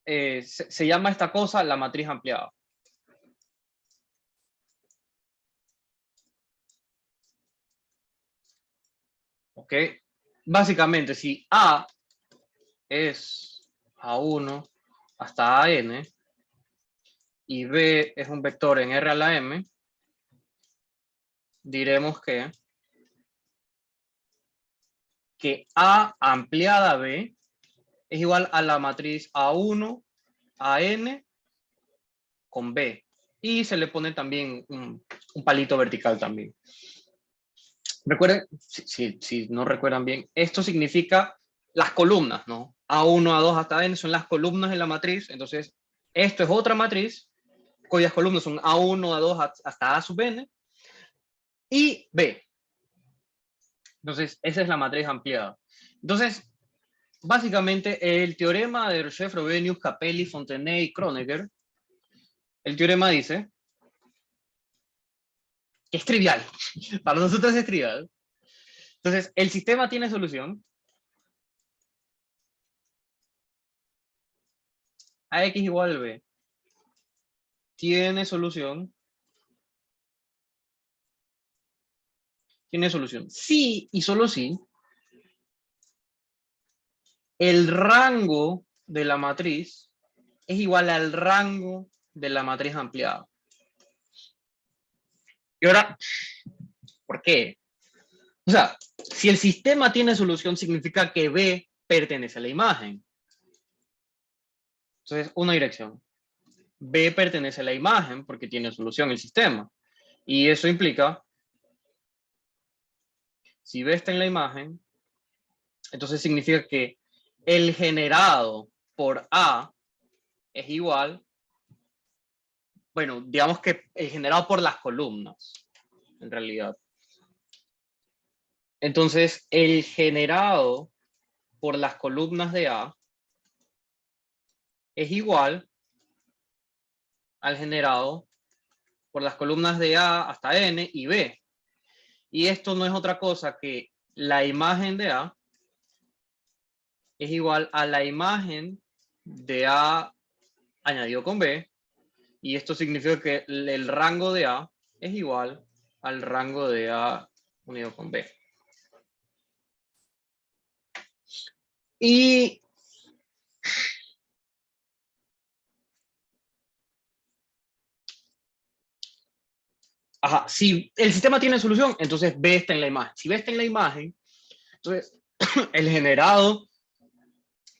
Speaker 1: se llama esta cosa la matriz ampliada. ¿Ok? Básicamente, si A es A1 hasta AN y B es un vector en R a la M, diremos que A ampliada B es igual a la matriz A1 AN con B. Y se le pone también un palito vertical también. Recuerden, si no recuerdan bien, esto significa las columnas, ¿no? A1, A2 hasta N son las columnas de la matriz. Entonces, esto es otra matriz cuyas columnas son A1, A2 hasta A sub N y B. Entonces, esa es la matriz ampliada. Entonces, básicamente, el teorema de Roche, Frobenius, Capelli, Fontenay y Kronecker, el teorema dice que es trivial. Para nosotros es trivial. Entonces, el sistema tiene solución. AX igual a B tiene solución. Tiene solución. Sí y solo sí. El rango de la matriz es igual al rango de la matriz ampliada. Y ahora, ¿por qué? O sea, si el sistema tiene solución, significa que B pertenece a la imagen. Entonces, una dirección. B pertenece a la imagen porque tiene solución el sistema. Y eso implica, si B está en la imagen, entonces significa que el generado por A es igual, bueno, digamos que el generado por las columnas, en realidad. Entonces, el generado por las columnas de A es igual al generado por las columnas de A hasta N y B. Y esto no es otra cosa que la imagen de A es igual a la imagen de A añadido con B. Y esto significa que el rango de A es igual al rango de A unido con B. Y ajá, si el sistema tiene solución, entonces B está en la imagen. Si B está en la imagen, entonces el generado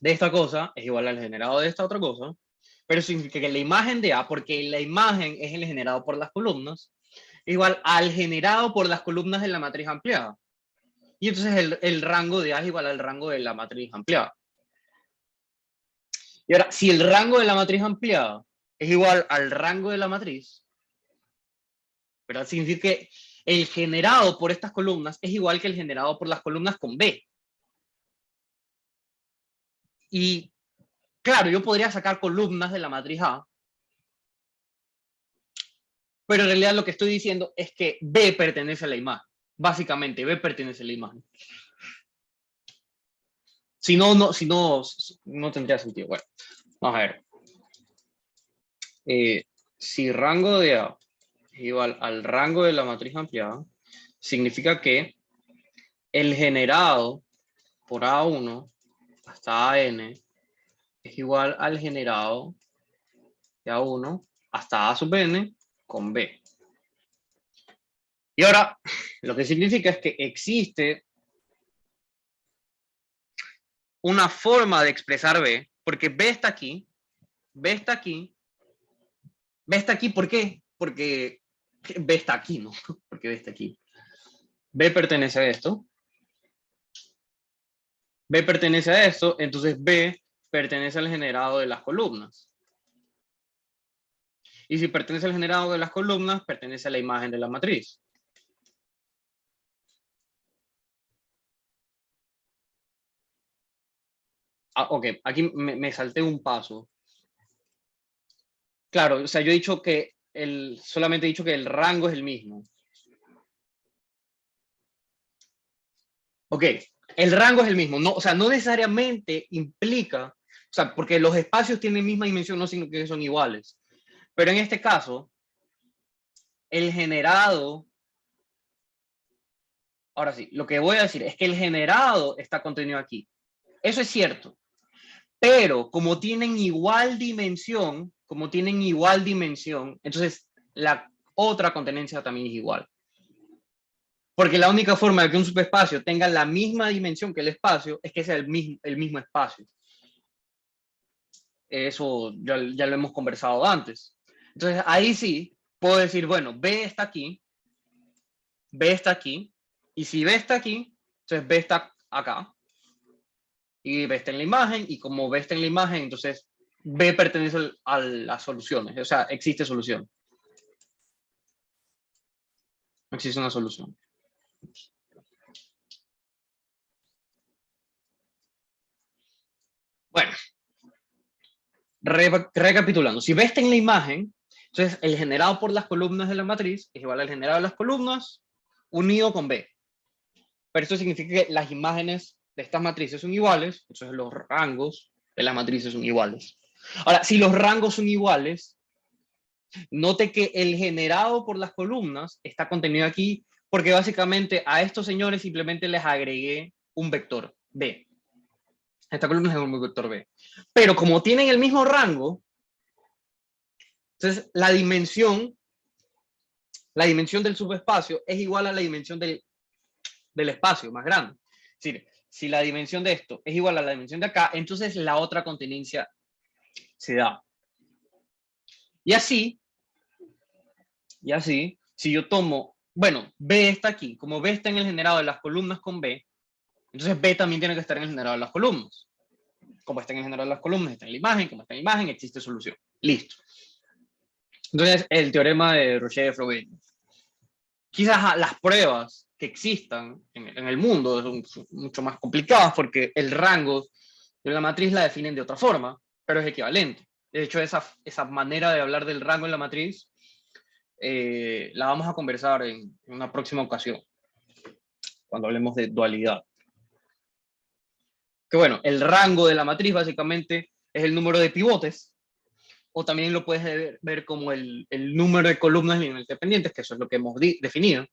Speaker 1: de esta cosa es igual al generado de esta otra cosa, pero significa que la imagen de A, porque la imagen es el generado por las columnas, es igual al generado por las columnas de la matriz ampliada. Y entonces el rango de A es igual al rango de la matriz ampliada. Y ahora, si el rango de la matriz ampliada es igual al rango de la matriz, ¿verdad? Significa que el generado por estas columnas es igual que el generado por las columnas con B. Y claro, yo podría sacar columnas de la matriz A, pero en realidad lo que estoy diciendo es que B pertenece a la imagen. Básicamente, B pertenece a la imagen. Si no, no tendría sentido. Bueno, vamos a ver. Si rango de A es igual al rango de la matriz ampliada, significa que el generado por A1 hasta AN es igual al generado de A1 hasta A sub N con B. Y ahora, lo que significa es que existe una forma de expresar B, porque B está aquí, B está aquí, ¿por qué? Porque B está aquí, ¿no? Porque B está aquí. B pertenece a esto. B pertenece a esto, entonces B pertenece al generado de las columnas. Y si pertenece al generado de las columnas, pertenece a la imagen de la matriz. Ah, ok, aquí me salté un paso. Claro, o sea, yo he dicho que solamente he dicho que el rango es el mismo. Ok, el rango es el mismo, no, o sea, no necesariamente implica, o sea, porque los espacios tienen misma dimensión, no significa que son iguales. Pero en este caso, el generado, ahora sí, lo que voy a decir es que el generado está contenido aquí. Eso es cierto. Pero como tienen igual dimensión, entonces la otra contenencia también es igual. Porque la única forma de que un subespacio tenga la misma dimensión que el espacio es que sea el mismo espacio. Eso ya lo hemos conversado antes. Entonces ahí sí puedo decir, bueno, B está aquí, y si B está aquí, entonces B está acá, y B está en la imagen, y como B está en la imagen, entonces B pertenece a las soluciones, o sea, existe solución. Existe una solución. Bueno, recapitulando, si B está en la imagen, entonces el generado por las columnas de la matriz es igual al generado de las columnas unido con B. Pero esto significa que las imágenes de estas matrices son iguales, entonces los rangos de las matrices son iguales. Ahora, si los rangos son iguales, note que el generado por las columnas está contenido aquí porque básicamente a estos señores simplemente les agregué un vector B. Esta columna es un vector B. Pero como tienen el mismo rango, entonces la dimensión del subespacio es igual a la dimensión del espacio más grande. Es decir, si la dimensión de esto es igual a la dimensión de acá, entonces la otra continencia se da. Y así, si yo tomo, bueno, B está aquí, como B está en el generado de las columnas con B, entonces B también tiene que estar en el generado de las columnas. Como está en el generado de las columnas, está en la imagen, como está en la imagen, existe solución. Listo. Entonces, el teorema de Roche-Froben. Quizás las pruebas que existan en el mundo son mucho más complicadas porque el rango de la matriz la definen de otra forma, pero es equivalente. De hecho, esa manera de hablar del rango en la matriz la vamos a conversar en una próxima ocasión, cuando hablemos de dualidad. Que bueno, el rango de la matriz básicamente es el número de pivotes, o también lo puedes ver como el número de columnas linealmente dependientes, que eso es lo que hemos definido.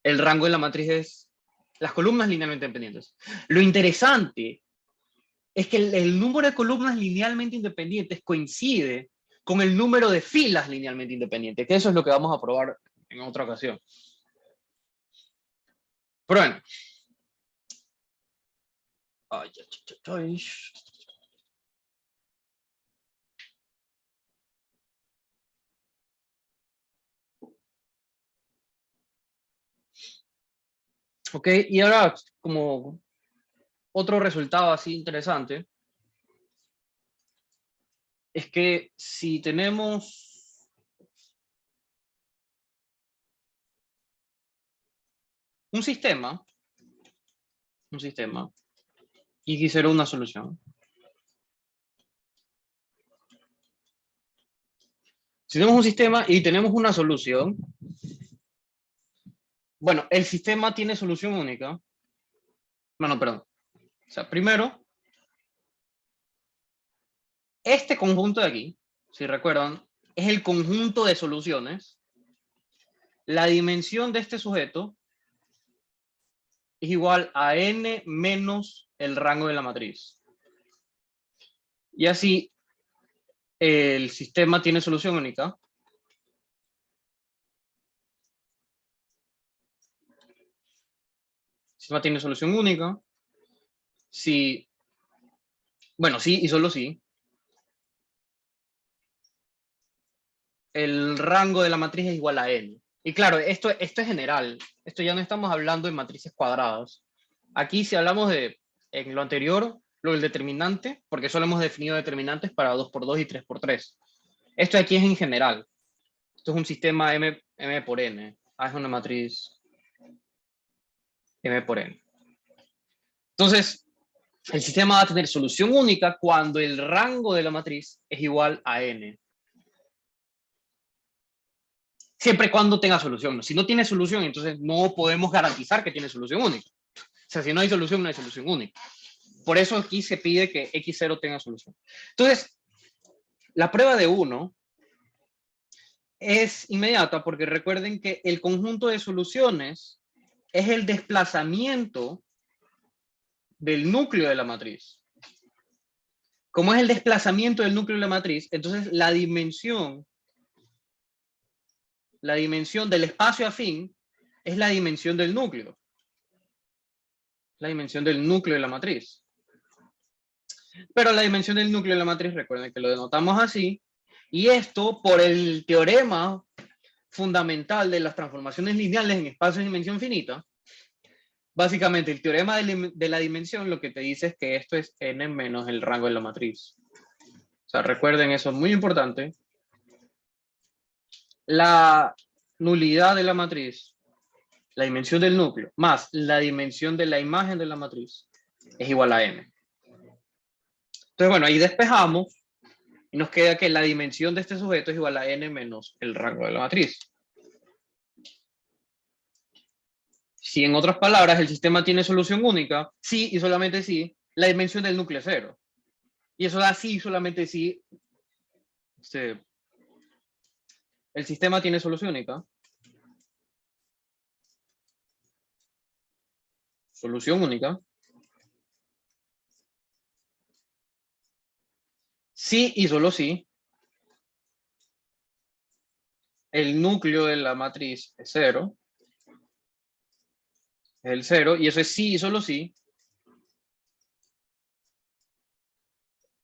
Speaker 1: El rango de la matriz es las columnas linealmente dependientes. Lo interesante es que el número de columnas linealmente independientes coincide con el número de filas linealmente independientes, que eso es lo que vamos a probar en otra ocasión. Pero bueno. Ay, ay. Ok, y ahora como otro resultado así interesante es que si tenemos un sistema y quisiera una solución. Si tenemos un sistema y tenemos una solución, bueno, el sistema tiene solución única. Bueno, perdón. O sea, primero, este conjunto de aquí, si recuerdan, es el conjunto de soluciones. La dimensión de este sujeto es igual a n menos el rango de la matriz. Y así, el sistema tiene solución única. El sistema tiene solución única. Si, bueno, sí y solo sí. el rango de la matriz es igual a n. Y claro, esto es general. Esto ya no estamos hablando de matrices cuadradas. Aquí si hablamos de, en lo anterior, lo del determinante, porque solo hemos definido determinantes para 2×2 y 3×3. Esto aquí es en general. Esto es un sistema M por N. Es una matriz M por N. Entonces, el sistema va a tener solución única cuando el rango de la matriz es igual a N. Siempre y cuando tenga solución. Si no tiene solución, entonces no podemos garantizar que tiene solución única. O sea, si no hay solución, no hay solución única. Por eso aquí se pide que X0 tenga solución. Entonces, la prueba de 1 es inmediata porque recuerden que el conjunto de soluciones es el desplazamiento del núcleo de la matriz. Como es el desplazamiento del núcleo de la matriz, entonces la dimensión del espacio afín es la dimensión del núcleo. La dimensión del núcleo de la matriz. Pero la dimensión del núcleo de la matriz, recuerden que lo denotamos así, y esto por el teorema fundamental de las transformaciones lineales en espacios de dimensión finita. Básicamente, el teorema de la dimensión lo que te dice es que esto es n menos el rango de la matriz. O sea, recuerden eso, es muy importante. La nulidad de la matriz, la dimensión del núcleo, más la dimensión de la imagen de la matriz, es igual a n. Entonces, bueno, ahí despejamos y nos queda que la dimensión de este sujeto es igual a n menos el rango de la matriz. Si en otras palabras el sistema tiene solución única, sí y solamente sí, la dimensión del núcleo es 0. Y eso da sí y solamente sí. El sistema tiene solución única. Solución única. Sí y solo sí. El núcleo de la matriz es 0. Es el 0. Y eso es sí y solo sí.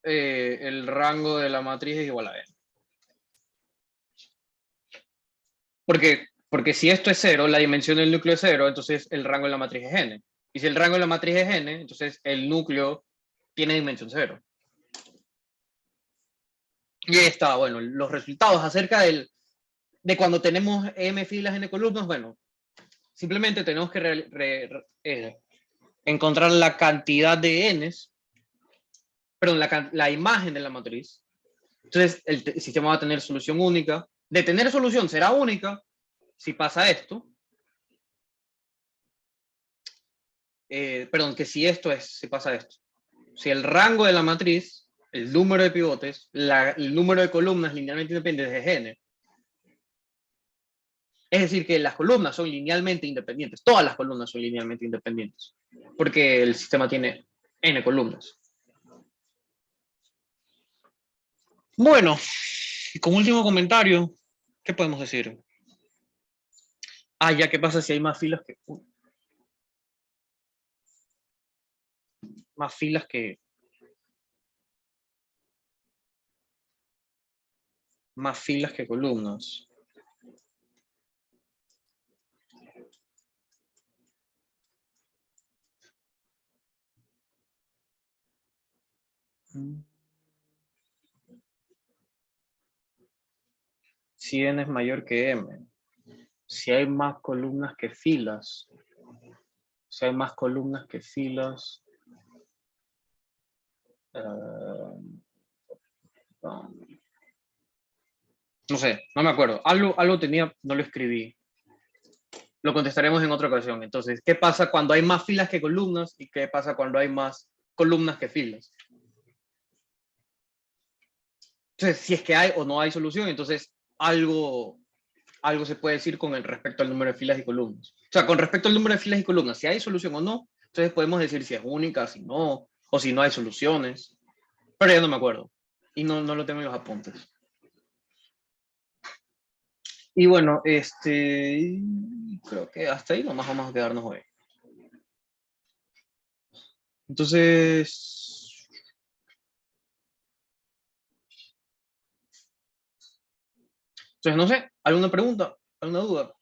Speaker 1: El rango de la matriz es igual a n. Porque si esto es 0, la dimensión del núcleo es 0, entonces el rango de la matriz es n. Y si el rango de la matriz es n, entonces el núcleo tiene dimensión 0. Y ahí está, bueno, los resultados acerca de cuando tenemos m filas, n columnas, bueno, simplemente tenemos que encontrar la cantidad de n's, perdón, la imagen de la matriz. Entonces el sistema va a tener solución única. De tener solución será única si pasa esto. Perdón, que si esto es, si pasa esto. Si el rango de la matriz, el número de pivotes, el número de columnas linealmente independientes es n. Es decir, que las columnas son linealmente independientes. Todas las columnas son linealmente independientes. Porque el sistema tiene n columnas. Bueno, y como último comentario, ¿qué podemos decir? Ya, ¿qué pasa si hay más filas que... más filas que... más filas que columnas? Si n es mayor que m. Si hay más columnas que filas. Si hay más columnas que filas. No sé, no me acuerdo. Algo tenía, no lo escribí. Lo contestaremos en otra ocasión. Entonces, ¿qué pasa cuando hay más filas que columnas? ¿Y qué pasa cuando hay más columnas que filas? Entonces, si es que hay o no hay solución, entonces algo se puede decir con el respecto al número de filas y columnas. O sea, con respecto al número de filas y columnas, si hay solución o no, entonces podemos decir si es única, si no, o si no hay soluciones. Pero ya no me acuerdo. Y no lo tengo en los apuntes. Y bueno, creo que hasta ahí nomás vamos a quedarnos hoy. Entonces, Entonces, no sé, ¿alguna pregunta? ¿Alguna duda?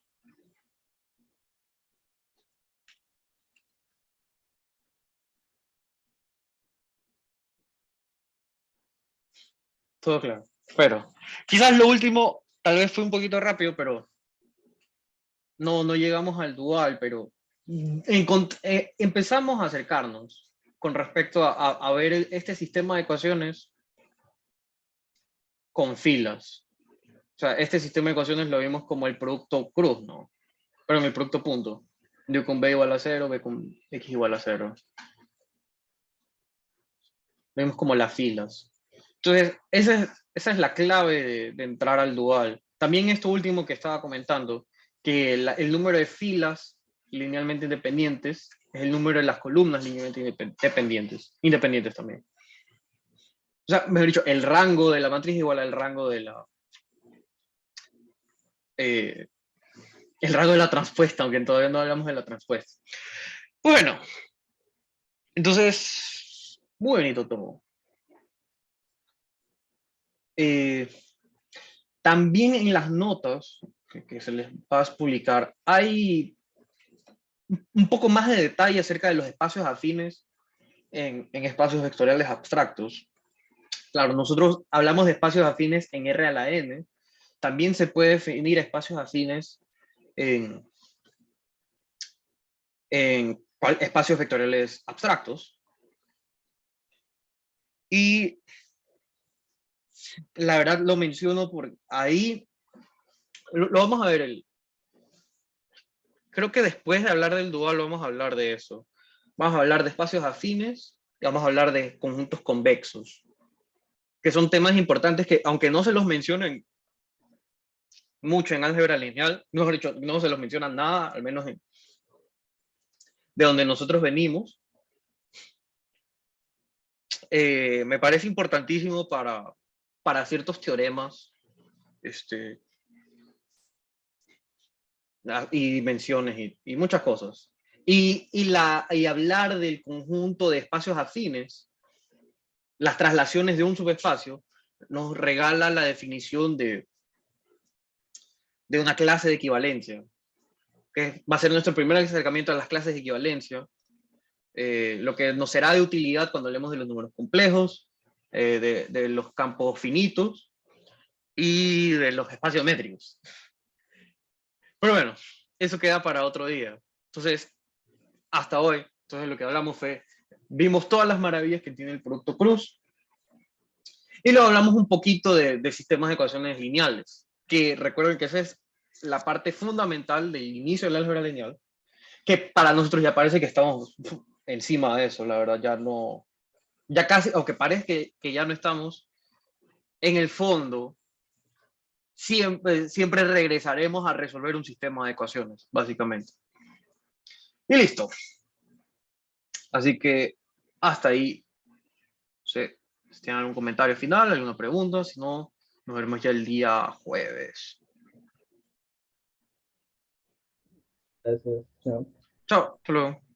Speaker 1: Todo claro. Pero, quizás lo último, tal vez fue un poquito rápido, pero no llegamos al dual, pero empezamos a acercarnos con respecto a ver este sistema de ecuaciones con filas. O sea, este sistema de ecuaciones lo vimos como el producto cruz, ¿no? Pero en el producto punto. D con B igual a 0, B con X igual a 0. Lo vimos como las filas. Entonces, esa es la clave de entrar al dual. También esto último que estaba comentando, que el número de filas linealmente independientes es el número de las columnas linealmente independientes también. O sea, mejor dicho, el rango de la matriz igual al rango de la el rango de la transpuesta, aunque todavía no hablamos de la transpuesta. Bueno, entonces, muy bonito todo. También en las notas que se les va a publicar hay un poco más de detalle acerca de los espacios afines en espacios vectoriales abstractos. Claro, nosotros hablamos de espacios afines en R a la n. También se puede definir espacios afines en espacios vectoriales abstractos. Y la verdad lo menciono porque ahí lo vamos a ver. Creo que después de hablar del dual vamos a hablar de eso. Vamos a hablar de espacios afines y vamos a hablar de conjuntos convexos, que son temas importantes que, aunque no se los mencionen mucho en álgebra lineal, mejor dicho, no se los mencionan nada, al menos de donde nosotros venimos, me parece importantísimo para ciertos teoremas y dimensiones y muchas cosas. Y hablar del conjunto de espacios afines, las traslaciones de un subespacio, nos regala la definición de una clase de equivalencia, que va a ser nuestro primer acercamiento a las clases de equivalencia, lo que nos será de utilidad cuando hablemos de los números complejos, de los campos finitos y de los espacios métricos. Pero bueno, eso queda para otro día. Entonces, hasta hoy, entonces lo que hablamos fue, vimos todas las maravillas que tiene el producto cruz, y luego hablamos un poquito de sistemas de ecuaciones lineales, que recuerden que esa es la parte fundamental del inicio del álgebra lineal, que para nosotros ya parece que estamos encima de eso, la verdad, ya no, ya casi, aunque parece que ya no estamos, en el fondo, siempre regresaremos a resolver un sistema de ecuaciones, básicamente. Y listo. Así que hasta ahí. No sé si tienen algún comentario final, alguna pregunta, si no, nos vemos ya el día jueves.
Speaker 2: Gracias. Chao.
Speaker 1: Chao, hasta luego.